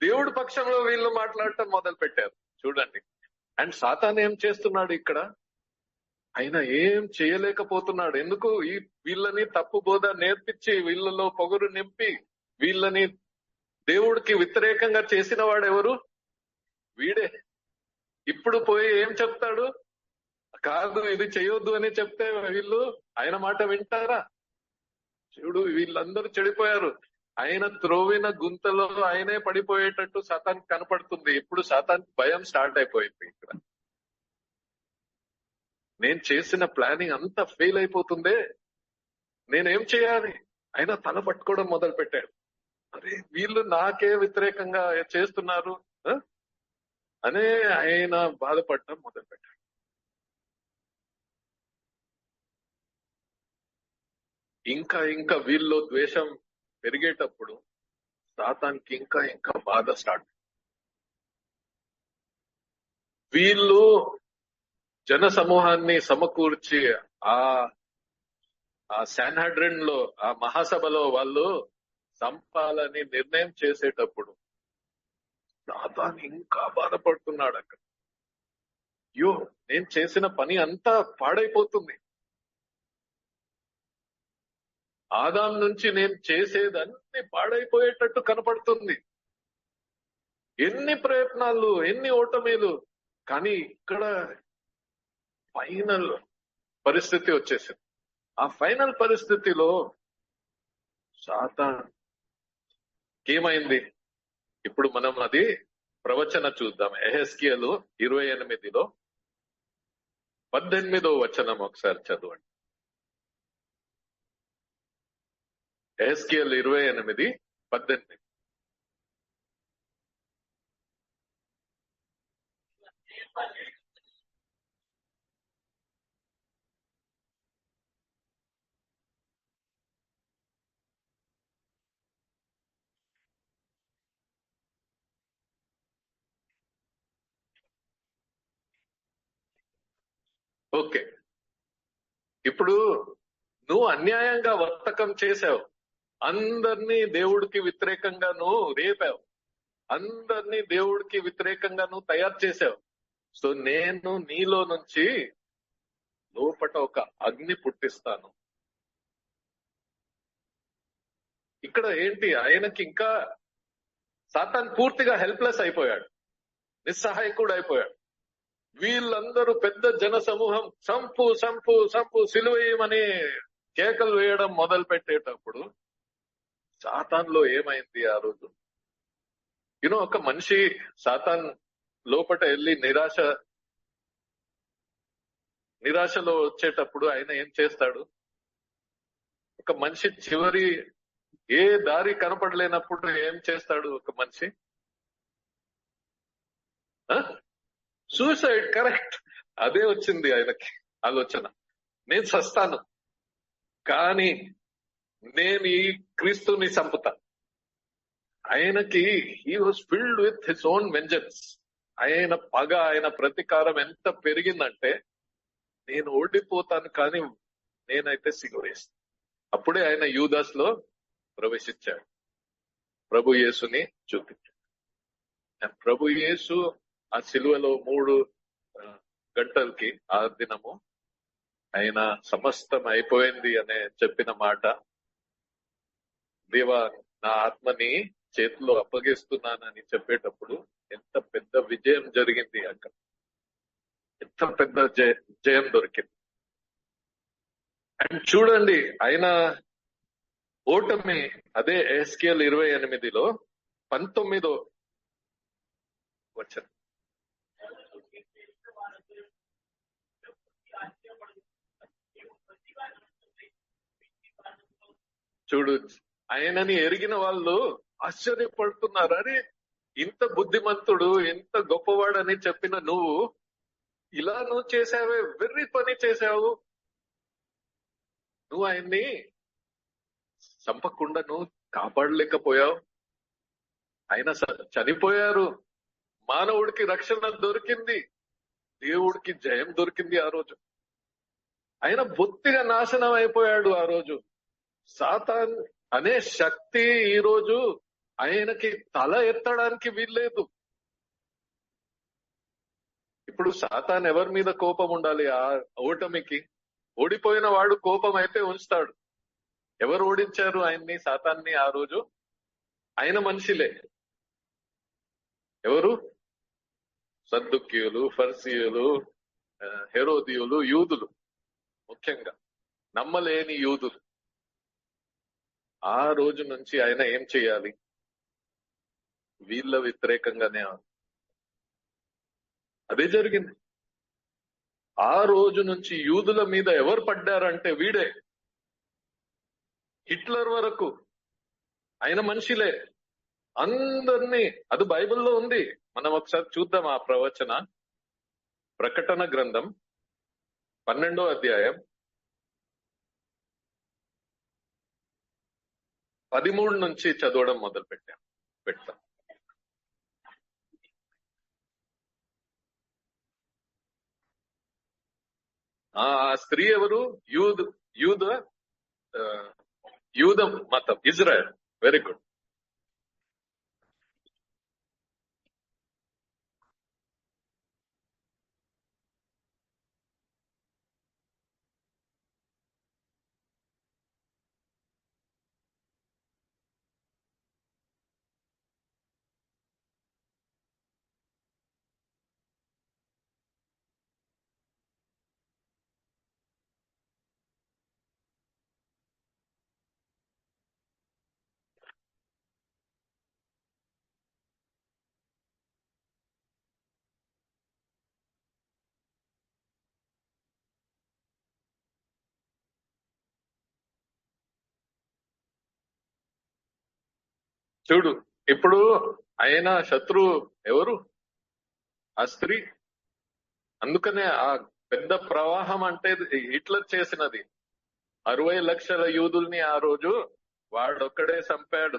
దేవుడి పక్షంలో వీళ్ళు మాట్లాడటం మొదలు పెట్టారు. చూడండి. అండ్ సాతాన్ ఏం చేస్తున్నాడు ఇక్కడ? ఆయన ఏం చేయలేకపోతున్నాడు. ఎందుకు? వీళ్ళని తప్పు బోధ నేర్పించి, వీళ్ళలో పొగరు నింపి, వీళ్ళని దేవుడికి వ్యతిరేకంగా చేసిన వాడెవరు? వీడే. ఇప్పుడు పోయి ఏం చెప్తాడు? కాదు, ఇది చేయొద్దు అని చెప్తే వీళ్ళు ఆయన మాట వింటారా? చూడు, వీళ్ళందరూ చెడిపోయారు. ఆయన త్రోవిన గుంతలో ఆయనే పడిపోయేటట్టు సాతాన్ కనపడుతుంది. ఇప్పుడు సాతాన్ భయం స్టార్ట్ అయిపోయింది. ఇక్కడ నేను చేసిన ప్లానింగ్ అంతా ఫెయిల్ అయిపోతుందే, నేనేం చేయాలి? ఆయన తల పట్టుకోవడం మొదలు పెట్టాడు. అరే, వీళ్ళు నాకే వ్యతిరేకంగా చేస్తున్నారు అనే ఆయన బాధపడటం మొదలు పెట్టాడు. ఇంకా వీళ్ళు ద్వేషం పెరిగేటప్పుడు సాతానికి ఇంకా బాధ స్టార్ట్. వీళ్ళు జన సమూహాన్ని సమకూర్చి ఆ శాన్హెడ్రిన్ లో, ఆ మహాసభలో వాళ్ళు చంపాలని నిర్ణయం చేసేటప్పుడు సాతాను ఇంకా బాధపడుతున్నాడు అక్కడ. అయ్యో, నేను చేసిన పని అంతా పాడైపోతుంది. ఆదాం నుంచి నేను చేసేదన్నీ పాడైపోయేటట్టు కనపడుతుంది. ఎన్ని ప్రయత్నాలు, ఎన్ని ఓటమీలు, కానీ ఇక్కడ ఫైనల్ పరిస్థితి వచ్చేసింది. ఆ ఫైనల్ పరిస్థితిలో సాతాన్ ఏమైంది? ఇప్పుడు మనం అది ప్రవచన చూద్దాం. యెహెజ్కేలు 28 18వ వచనం ఒకసారి చదవండి. యెహెజ్కేలు 28:18. ఓకే, ఇప్పుడు నువ్వు అన్యాయంగా వర్తకం చేశావు. అందరినీ దేవుడికి వ్యతిరేకంగా నువ్వు రేపావు. అందరినీ దేవుడికి వ్యతిరేకంగా నువ్వు తయారు చేశావు. సో నేను నీలో నుంచి లోపట ఒక అగ్ని పుట్టిస్తాను. ఇక్కడ ఏంటి? ఆయనకి ఇంకా సాతాన్ పూర్తిగా హెల్ప్లెస్ అయిపోయాడు, నిస్సహాయకుడు అయిపోయాడు. వీళ్ళందరూ పెద్ద జన సమూహం సంపు సంపు సంపు సిలువేయమని కేకలు వేయడం మొదలు పెట్టేటప్పుడు సాతాన్లో ఏమైంది ఆ రోజు? ఒక మనిషి సాతాన్ లోపట వెళ్ళి నిరాశ నిరాశలో వచ్చేటప్పుడు ఆయన ఏం చేస్తాడు? ఒక మనిషి చివరి ఏ దారి కనపడలేనప్పుడు ఏం చేస్తాడు ఒక మనిషి? సూసైడ్. కరెక్ట్. అదే వచ్చింది ఆయనకి ఆలోచన. నేను చస్తాను, కానీ నేను ఈ క్రీస్తుని చంపుతా. ఆయనకి he was filled with his own vengeance. ఆయన పగ, ఆయన ప్రతీకారం ఎంత పెరిగిందంటే, నేను ఓడిపోతాను కానీ నేనైతే సిగురేస్తాను. అప్పుడే ఆయన యూదాస్ లో ప్రవేశించాడు, ప్రభు యేసుని చూపించాడు. ప్రభు యేసు ఆ సిలువలో 3 గంటలకి ఆ దినము ఆయన సమస్తం అయిపోయింది అనే చెప్పిన మాట, దేవా నా ఆత్మని చేతిలో అప్పగిస్తున్నానని చెప్పేటప్పుడు ఎంత పెద్ద విజయం జరిగింది అక్కడ, ఎంత పెద్ద జయం దొరికింది. అండ్ చూడండి ఆయన ఓటమి అదే ఎస్కేల్ 28లో 19వ వచనం. చూడు, ఆయనని ఎరిగిన వాళ్ళు ఆశ్చర్యపడుతున్నారు. అరే, ఇంత బుద్ధిమంతుడు, ఇంత గొప్పవాడని చెప్పిన నువ్వు ఇలా నువ్వు చేసావే, వెర్రి పని చేశావు. నువ్వు ఆయన్ని చంపకుండా నువ్వు కాపాడలేకపోయావు. ఆయన చనిపోయారు, మానవుడికి రక్షణ దొరికింది, దేవుడికి జయం దొరికింది. ఆ రోజు ఆయన బొత్తిగా నాశనం అయిపోయాడు. ఆ రోజు సాతాన్ అనే శక్తి ఈ రోజు ఆయనకి తల ఎత్తడానికి వీల్లేదు. ఇప్పుడు సాతాన్ ఎవరి మీద కోపం ఉండాలి? ఆ ఓటమికి ఓడిపోయిన వాడు కోపం అయితే ఉంచుతాడు. ఎవరు ఓడించారు ఆయన్ని, సాతాన్ని? ఆ రోజు ఆయన మనుషులే. ఎవరు? సద్దుక్యులు, ఫర్సీయులు, హెరోదియులు, యూదులు, ముఖ్యంగా నమ్మలేని యూదులు. ఆ రోజు నుంచి ఆయన ఏం చేయాలి? వీళ్ళ వ్యతిరేకంగానే అదే జరిగింది. ఆ రోజు నుంచి యూదుల మీద ఎవరు పడ్డారంటే వీడే. హిట్లర్ వరకు ఆయన మనుషులే. అందరినీ, అది బైబిల్లో ఉంది. మనం ఒకసారి చూద్దాం ఆ ప్రవచన. ప్రకటన గ్రంథం 12వ అధ్యాయం 13 నుంచి చదవడం మొదలు పెడతాం. ఆ స్త్రీ ఎవరు? యూద మతం, ఇజ్రాయెల్. Very good. చూడు, ఇప్పుడు ఆయన శత్రువు ఎవరు? ఆ స్త్రీ. అందుకనే ఆ పెద్ద ప్రవాహం అంటే హిట్లర్ చేసినది. 60 లక్షల యూదుల్ని ఆ రోజు వాడొక్కడే చంపాడు.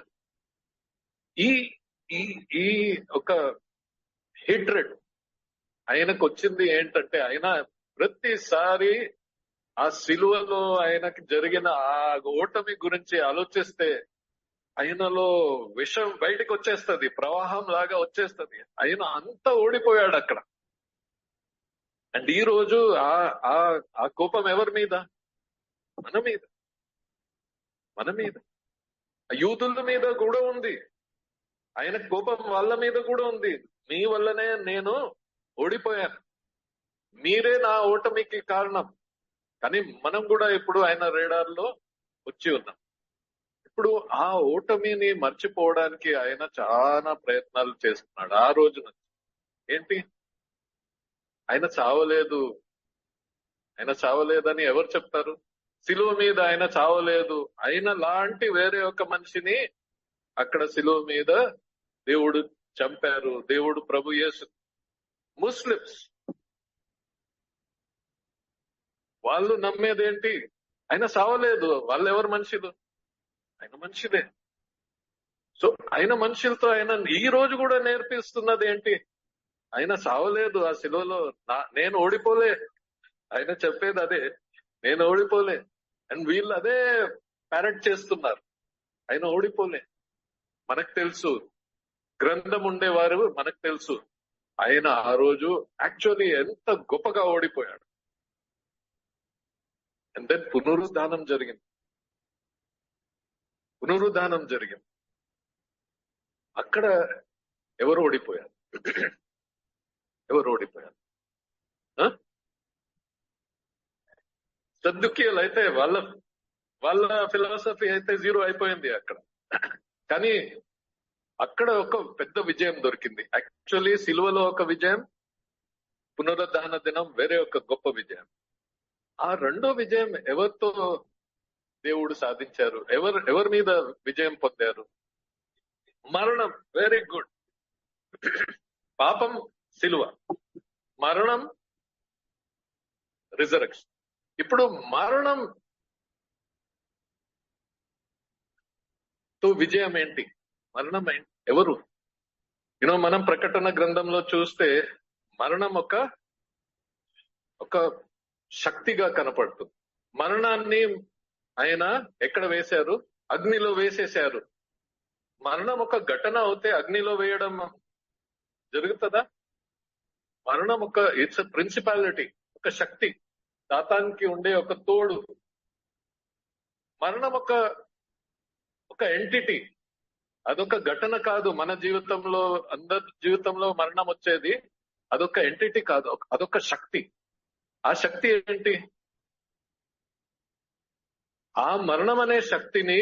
ఈ ఈ ఈ ఒక హేట్రెడ్ ఆయనకు వచ్చింది ఏంటంటే, ఆయన ప్రతిసారి ఆ సిలువలో ఆయనకి జరిగిన ఆ ఓటమి గురించి ఆలోచిస్తే ఆయనలో విషం బయటకు వచ్చేస్తది, ప్రవాహం లాగా వచ్చేస్తది. ఆయన అంతా ఓడిపోయాడు అక్కడ. అండ్ ఈ రోజు ఆ కోపం ఎవరి మీద? మన మీద, మన మీద. యూదుల మీద కూడా ఉంది. ఆయన కోపం వాళ్ళ మీద కూడా ఉంది. మీ వల్లనే నేను ఓడిపోయాను, మీరే నా ఓటమికి కారణం. కానీ మనం కూడా ఇప్పుడు ఆయన రేడార్లో వచ్చి ఉన్నాం. ఇప్పుడు ఆ ఓటమిని మర్చిపోవడానికి ఆయన చాలా ప్రయత్నాలు చేస్తున్నాడు ఆ రోజు నుంచి. ఏంటి? ఆయన చావలేదు, ఆయన చావలేదని ఎవరు చెప్తారు? సిలువ మీద ఆయన చావలేదు, ఆయన లాంటి వేరే ఒక మనిషిని అక్కడ సిలువ మీద దేవుడు చంపారు. దేవుడు ప్రభు యేసు. ముస్లిమ్స్ వాళ్ళు నమ్మేదేంటి? ఆయన చావలేదు. వాళ్ళు ఎవరు మనుషులు? ఆయన మనిషిదే. సో ఆయన మనుషులతో ఆయన ఈ రోజు కూడా నేర్పిస్తున్నది ఏంటి? ఆయన చావలేదు ఆ సిలువలో. నేను ఓడిపోలే. ఆయన చెప్పేది అదే, నేను ఓడిపోలే. అండ్ వీళ్ళు అదే ప్యారెట్ చేస్తున్నారు. ఆయన ఓడిపోలే. మనకు తెలుసు, గ్రంథం ఉండేవారు మనకు తెలుసు ఆయన ఆ రోజు యాక్చువల్లీ ఎంత గొప్పగా ఓడిపోయాడు. అండ్ దెన్ పునరుద్ధానం జరిగింది. అక్కడ ఎవరు ఓడిపోయారు? ఎవరు ఓడిపోయారు? సద్దుకీయులు అయితే వాళ్ళ ఫిలాసఫీ అయితే జీరో అయిపోయింది అక్కడ. కానీ అక్కడ ఒక పెద్ద విజయం దొరికింది. యాక్చువల్లీ సిలువలో ఒక విజయం, పునరుద్ధాన దినం వేరే ఒక గొప్ప విజయం. ఆ రెండో విజయం ఎవరితో దేవుడు సాధించారు? ఎవరి మీద విజయం పొందారు? మరణం. Very good. పాపం సిలువ, మరణం రిజరెక్షన్. ఇప్పుడు మరణం తో విజయం ఏంటి? మరణం ఏంటి? ఎవరు? మనం ప్రకటన గ్రంథంలో చూస్తే మరణం ఒక శక్తిగా కనపడుతుంది. మరణాన్ని ఆయన ఎక్కడ వేశారు? అగ్నిలో వేసేశారు. మరణం ఒక ఘటన అవుతే అగ్నిలో వేయడం జరుగుతుందా? మరణం ఇట్స్ ప్రిన్సిపాలిటీ, ఒక శక్తి, సాతానికి ఉండే ఒక తోడు. మరణం ఒక ఎంటిటీ, అదొక ఘటన కాదు. మన జీవితంలో, అందరి జీవితంలో మరణం వచ్చేది అదొక ఎంటిటీ కాదు, అదొక శక్తి. ఆ శక్తి ఏంటి? ఆ మరణం అనే శక్తిని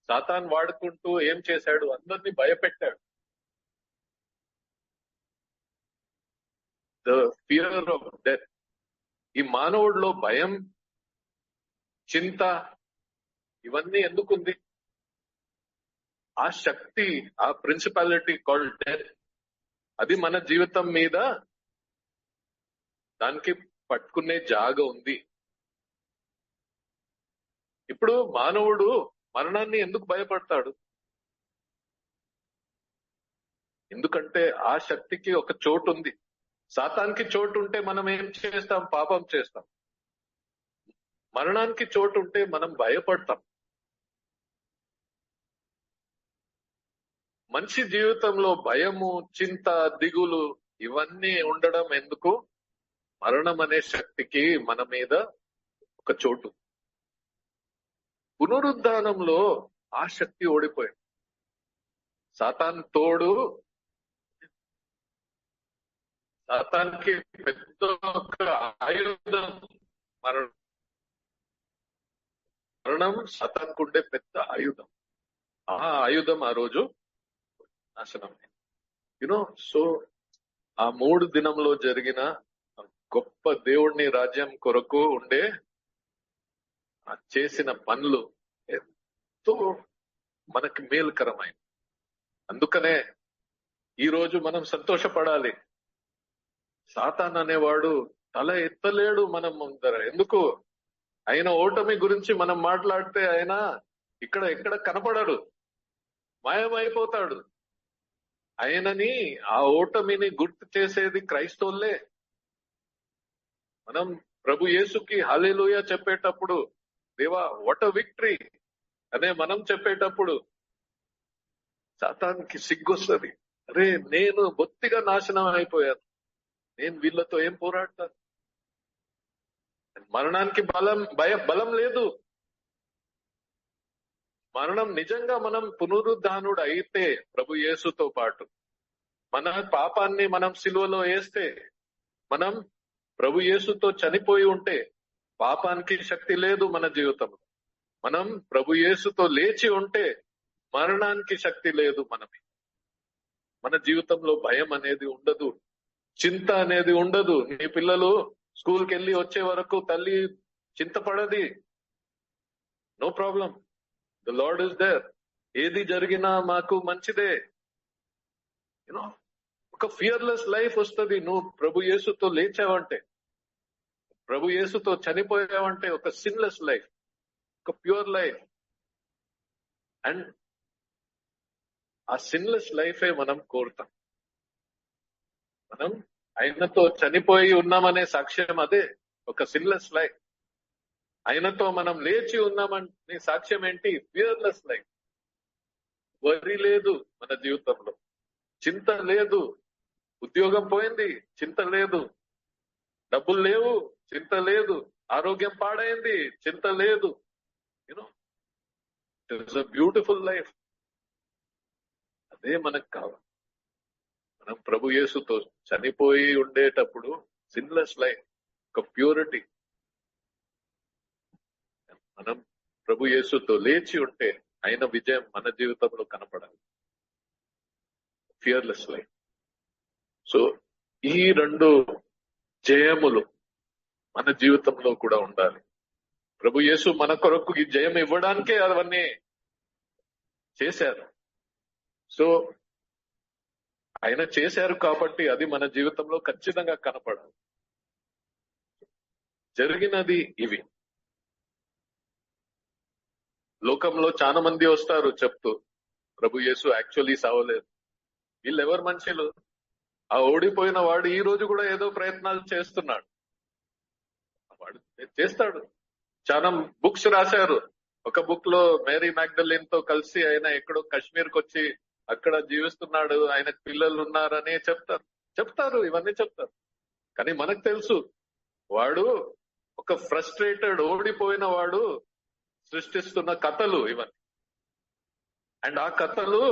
సాతాన్ వాడుకుంటూ ఏం చేశాడు? అందరినీ భయపెట్టాడు. The fear of death. ఈ మానవుడిలో భయం, చింత ఇవన్నీ ఎందుకుంది? ఆ శక్తి, ఆ ప్రిన్సిపాలిటీ కాల్డ్ డెత్, అది మన జీవితం మీద దానికి పట్టుకునే జాగ ఉంది. ఇప్పుడు మానవుడు మరణాన్ని ఎందుకు భయపడతాడు? ఎందుకంటే ఆ శక్తికి ఒక చోటు ఉంది. సాతానికి చోటు ఉంటే మనం ఏం చేస్తాం? పాపం చేస్తాం. మరణానికి చోటు ఉంటే మనం భయపడతాం. మనిషి జీవితంలో భయము, చింత, దిగులు ఇవన్నీ ఉండడం ఎందుకు? మరణం అనే శక్తికి మన మీద ఒక చోటు. పునరుద్ధానంలో ఆ శక్తి ఓడిపోయింది. సాతాన్ తోడు, సాతానికి పెద్ద ఒక ఆయుధం మరణం. సాతానికి ఉండే పెద్ద ఆయుధం. ఆ ఆయుధం ఆ రోజు నాశనం. సో ఆ 3 దినంలో జరిగిన గొప్ప దేవుడిని రాజ్యం కొరకు ఉండే చేసిన పనులు ఎంతో మనకి మేలుకరమైన. అందుకనే ఈ రోజు మనం సంతోషపడాలి. సాతాన్ అనేవాడు తల ఎత్తలేడు మనం ముందర. ఎందుకు? ఆయన ఓటమి గురించి మనం మాట్లాడితే ఆయన ఎక్కడ కనపడడు, మాయమైపోతాడు. ఆయనని, ఆ ఓటమిని గుర్తు చేసేది క్రైస్తవులే. మనం ప్రభు యేసుకి హల్లెలూయా చెప్పేటప్పుడు, దేవా వాట్ ఎ విక్టరీ అనే మనం చెప్పేటప్పుడు సాతానికి సిగ్గొస్తుంది. అరే, నేను బొత్తిగా నాశనం అయిపోయాను, నేను వీళ్ళతో ఏం పోరాడతాను? మరణానికి బలం లేదు. మరణం నిజంగా మనం పునరుద్ధానుడు అయితే ప్రభు యేసుతో పాటు మన పాపాన్ని మనం సిలువలో వేస్తే, మనం ప్రభు యేసుతో చనిపోయి ఉంటే పాపానికి శక్తి లేదు మన జీవితంలో. మనం ప్రభు యేసుతో లేచి ఉంటే మరణానికి శక్తి లేదు మన జీవితంలో. భయం అనేది ఉండదు, చింత అనేది ఉండదు. నీ పిల్లలు స్కూల్కి వెళ్ళి వచ్చే వరకు తల్లి చింతపడది. No problem, the Lord is there. ఏది జరిగినా మాకు మంచిదే. యూనో, ఒక ఫియర్లెస్ లైఫ్ వస్తుంది. నువ్వు ప్రభు యేసుతో లేచావంటే, ప్రభు యేసుతో చనిపోయావంటే ఒక సిన్లెస్ లైఫ్, ఒక ప్యూర్ లైఫ్. అండ్ ఆ సిన్లెస్ లైఫే మనం కోరుతాం. మనం ఆయనతో చనిపోయి ఉన్నామనే సాక్ష్యం అదే, ఒక సిన్లెస్ లైఫ్. ఆయనతో మనం లేచి ఉన్నామనే సాక్ష్యం ఏంటి? Fearless life. వరి లేదు మన జీవితంలో, చింత లేదు. ఉద్యోగం పోయింది, చింత లేదు. డబ్బులు లేవు, చింత లేదు. ఆరోగ్యం పాడైంది, చింత లేదు. You know, it's a beautiful life. అదే మనకు కావాలి. మనం ప్రభు యేసుతో చనిపోయి ఉండేటప్పుడు సిన్లెస్ లైఫ్, ఒక ప్యూరిటీ. మనం ప్రభు యేసుతో లేచి ఉంటే ఆయన విజయం మన జీవితంలో కనపడాలి. Fearless life. సో ఈ రెండు జయములు మన జీవితంలో కూడా ఉండాలి. ప్రభు యేసు మన కొరకు ఈ జయం ఇవ్వడానికే అవన్నీ చేశారు. సో ఆయన చేశారు కాబట్టి అది మన జీవితంలో ఖచ్చితంగా కనపడాలి. జరిగినది ఇవి. లోకంలో చాలా మంది వస్తారు చెప్తూ ప్రభు యేసు యాక్చువల్లీ సావలేదు. వీళ్ళెవరు మనుషులు? ఆ ఓడిపోయిన వాడు ఈ రోజు కూడా ఏదో ప్రయత్నాలు చేస్తున్నాడు. వాడు చేస్తాడు. చాలా బుక్స్ రాశారు. ఒక బుక్ లో మేరీ మ్యాగ్డలిన్ తో కలిసి ఆయన ఎక్కడో కాశ్మీర్కి వచ్చి అక్కడ జీవిస్తున్నాడు, ఆయనకు పిల్లలు ఉన్నారని చెప్తారు, ఇవన్నీ చెప్తారు. కానీ మనకు తెలుసు వాడు ఒక ఫ్రస్ట్రేటెడ్, ఓడిపోయిన వాడు సృష్టిస్తున్న కథలు ఇవన్నీ. అండ్ ఆ కథలు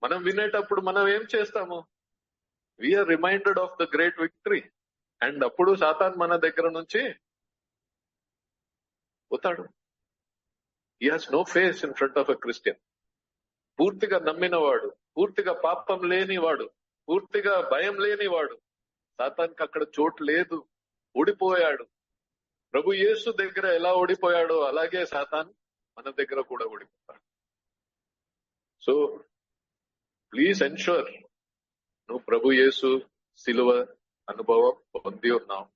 మనం వినేటప్పుడు మనం ఏం చేస్తాము? We are reminded of the great victory. And అప్పుడు సాతాన్ మన దగ్గర నుంచి పోతాడు. He has no face in front of a Christian. పూర్తిగా నమ్మినవాడు, పూర్తిగా పాపం లేనివాడు, పూర్తిగా భయం లేనివాడు, సాతాన్కి అక్కడ చోటు లేదు. ఓడిపోయాడు. ప్రభు యేసు దగ్గర ఎలా ఓడిపోయాడో అలాగే సాతాన్ మన దగ్గర కూడా ఓడిపోతాడు. సో ప్లీజ్ ఎన్ష్యూర్ నువ్వు ప్రభు యేసు శిలువ అనుభవం పొంది ఉన్నావు,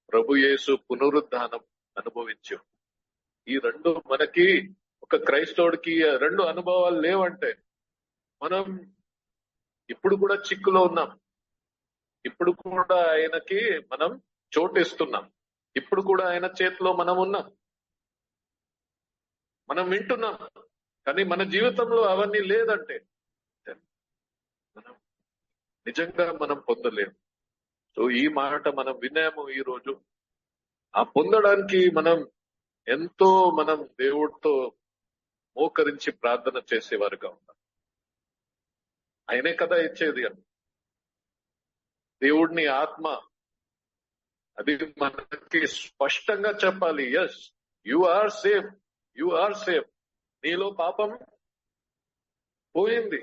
ప్రభు యేసు పునరుద్ధానం అనుభవించు. ఈ రెండు మనకి, ఒక క్రైస్తవుడికి రెండు అనుభవాలు లేవంటే మనం ఇప్పుడు కూడా చిక్కులో ఉన్నాం. ఇప్పుడు కూడా ఆయనకి మనం చోటిస్తున్నాం. ఇప్పుడు కూడా ఆయన చేతిలో మనం ఉన్నాం. మనం వింటున్నాం, కానీ మన జీవితంలో అవన్నీ లేదంటే మనం నిజంగా మనం పొందలేము. సో ఈ మాట మనం విన్నాము ఈ రోజు. ఆ పొందడానికి మనం ఎంతో దేవుడితో మోకరించి ప్రార్థన చేసేవారుగా ఉన్నాం. ఆయనే కదా ఇచ్చేది అని. దేవుడిని ఆత్మ అది మనకి స్పష్టంగా చెప్పాలి. Yes, you are safe, you are safe. నీలో పాపం పోయింది.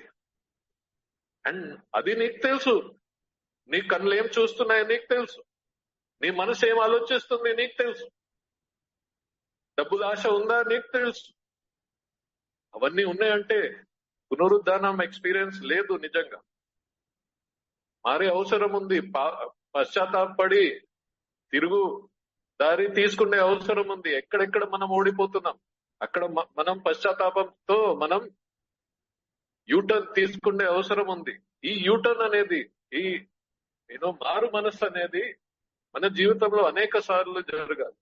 అండ్ అది నీకు తెలుసు. నీ కళ్ళు ఏం చూస్తున్నాయో నీకు తెలుసు. నీ మనసు ఏం ఆలోచిస్తుంది నీకు తెలుసు. డబ్బుల ఆశ ఉందా నీకు తెలుసు. అవన్నీ ఉన్నాయంటే పునరుద్ధానం ఎక్స్పీరియన్స్ లేదు. నిజంగా మారే అవసరం ఉంది. పశ్చాత్తాపడి తిరుగు దారి తీసుకునే అవసరం ఉంది. ఎక్కడెక్కడ మనం ఓడిపోతున్నాం అక్కడ మనం పశ్చాత్తాపంతో మనం యూటర్న్ తీసుకునే అవసరం ఉంది. ఈ యూటర్న్ అనేది, ఈ మారు మనస్సు అనేది మన జీవితంలో అనేక సార్లు జరగాలి.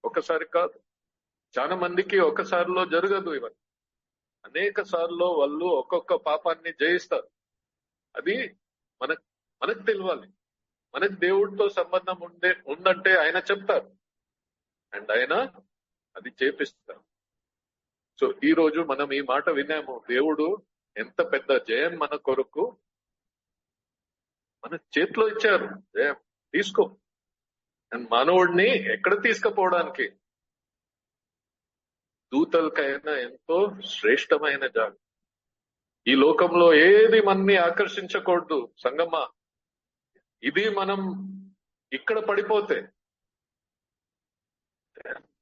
ఒకసారి కాదు, చాలా మందికి ఒకసారిలో జరగదు. ఇవన్నీ అనేక సార్లు వాళ్ళు ఒక్కొక్క పాపాన్ని జయిస్తారు. అది మనకు తెలియాలి. మనకు దేవుడితో సంబంధం ఉందంటే ఆయన చెప్తారు, అండ్ ఆయన అది చేపిస్తారు. సో ఈ రోజు మనం ఈ మాట విన్నాము. దేవుడు ఎంత పెద్ద జయం మన కొరకు మన చేతిలో ఇచ్చారు. జయం తీసుకో. అండ్ మానవుడిని ఎక్కడ తీసుకుపోవడానికి? దూతలకైనా ఎంతో శ్రేష్టమైన జాగం. ఈ లోకంలో ఏది మనని ఆకర్షించకూడదు సంగమా. ఇది మనం ఇక్కడ పడిపోతే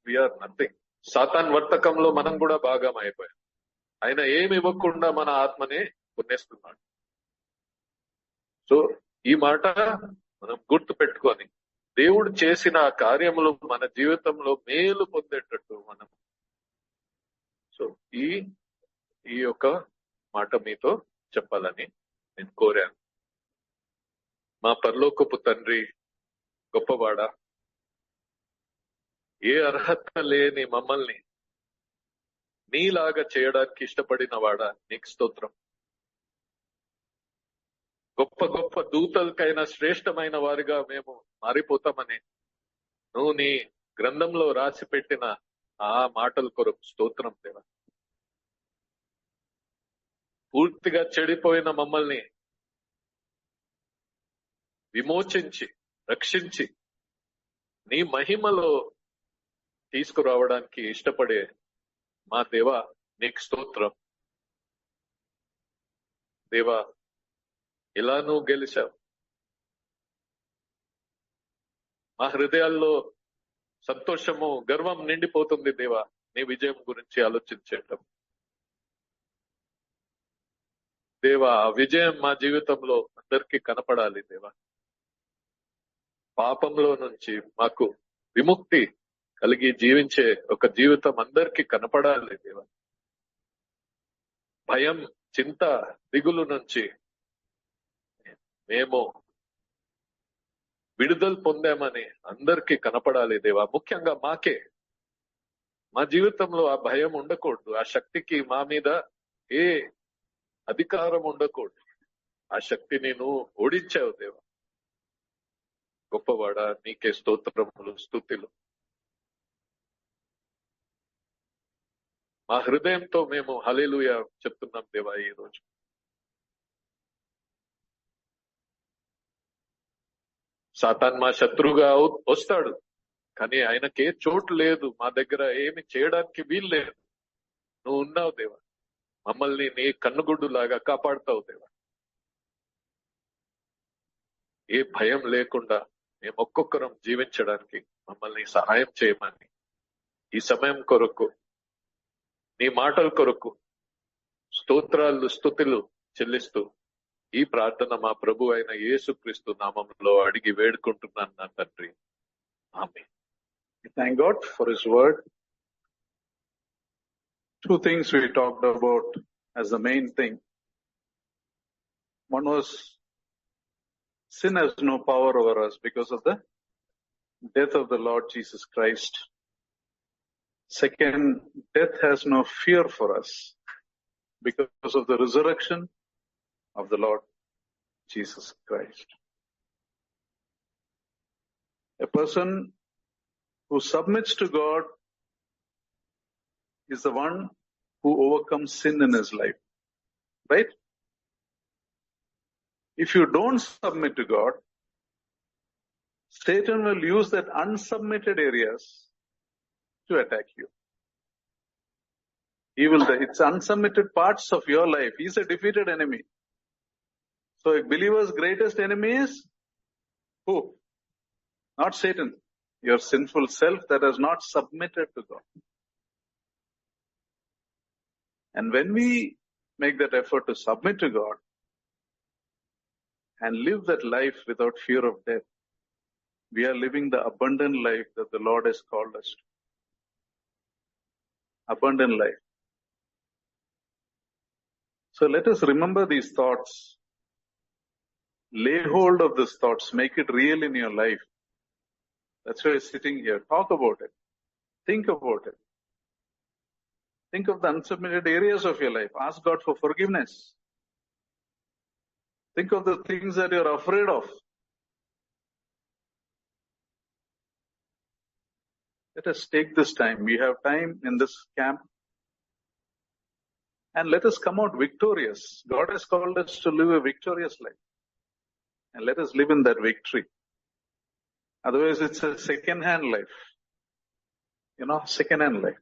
వీఆర్ నథింగ్. సాతాన్ వర్తకంలో మనం కూడా భాగం అయిపోయాం. ఆయన ఏమి ఇవ్వకుండా మన ఆత్మని కొనేస్తున్నాడు. సో ఈ మాట మనం గుర్తు పెట్టుకొని దేవుడు చేసిన కార్యములు మన జీవితంలో మేలు పొందేటట్టు మనం సో ఈ యొక్క మాట మీతో చెప్పాలని నేను కోరాను. మా పరలోకపు తండ్రి గొప్పవాడా, ఏ అర్హత లేని మమ్మల్ని నీలాగా చేయడానికి ఇష్టపడిన వాడా, నీకు స్తోత్రం. గొప్ప గొప్ప దూతలకైనా శ్రేష్టమైన వారిగా మేము మారిపోతామని నువ్వు నీ గ్రంథంలో రాసి పెట్టిన ఆ మాటల కొరకు స్తోత్రం దేవా. పూర్తిగా చెడిపోయిన మమ్మల్ని విమోచించి రక్షించి నీ మహిమలో తీసుకురావడానికి ఇష్టపడే మా దేవా నీకు స్తోత్రం. దేవా, ఇలా నువ్వు గెలిచావు. మా హృదయాల్లో సంతోషము గర్వం నిండిపోతుంది దేవా నీ విజయం గురించి ఆలోచించేటం. దేవా, ఆ విజయం మా జీవితంలో అందరికీ కనపడాలి దేవా. పాపంలో నుంచి మాకు విముక్తి కలిగి జీవించే ఒక జీవితం అందరికీ కనపడాలి దేవా. భయం, చింత, దిగులు నుంచి మేము విడుదల పొందామని అందరికీ కనపడాలి దేవా. ముఖ్యంగా మాకే, మా జీవితంలో ఆ భయం ఉండకూడదు. ఆ శక్తికి మా మీద ఏ అధికారం ఉండకూడదు. ఆ శక్తిని నువ్వు ఓడించావు దేవా. గొప్పవాడా, నీకే స్తోత్రములు, స్తుతులు. మా హృదయంతో మేము హల్లెలూయా చెప్తున్నాం దేవా. ఈ రోజు సాతాన్ మా శత్రువుగా వస్తాడు, కానీ ఆయనకే చోటు లేదు. మా దగ్గర ఏమి చేయడానికి వీలు లేదు. నువ్వు ఉన్నావు దేవా. మమ్మల్ని నీ కన్నుగుడ్డు లాగా కాపాడుతావు దేవా. ఏ భయం లేకుండా మేము ఒక్కొక్కరం జీవించడానికి మమ్మల్ని సహాయం చేయమని ఈ సమయం కొరకు, నీ మాటల కొరకు స్తోత్రాలు, స్తుతులు చెల్లిస్తూ ఈ ప్రార్థన మా ప్రభు అయిన యేసుక్రీస్తు నామములో అడిగి వేడుకుంటున్నాను నా తండ్రి. ఆమేన్. Thank God for His word. Two things we talked about as the main thing. One was sin has no power over us because of the death of the Lord Jesus Christ. Second, death has no fear for us because of the resurrection of the Lord Jesus Christ. A person who submits to God is the one who overcomes sin in his life. Right? If you don't submit to God, Satan will use that unsubmitted areas to attack you. It's unsubmitted parts of your life. He's a defeated enemy. So a believer's greatest enemy is who? Not Satan. Your sinful self that has not submitted to God. And when we make that effort to submit to God and live that life without fear of death, we are living the abundant life that the Lord has called us to. Abundant life. So let us remember these thoughts. Lay hold of these thoughts. Make it real in your life. That's why you're sitting here. Talk about it. Think about it. Think of the unsubmitted areas of your life. Ask God for forgiveness. Think of the things that you're afraid of. Let us take this time. We have time in this camp. And let us come out victorious. God has called us to live a victorious life. And let us live in that victory. Otherwise, it's a second-hand life. Second-hand life.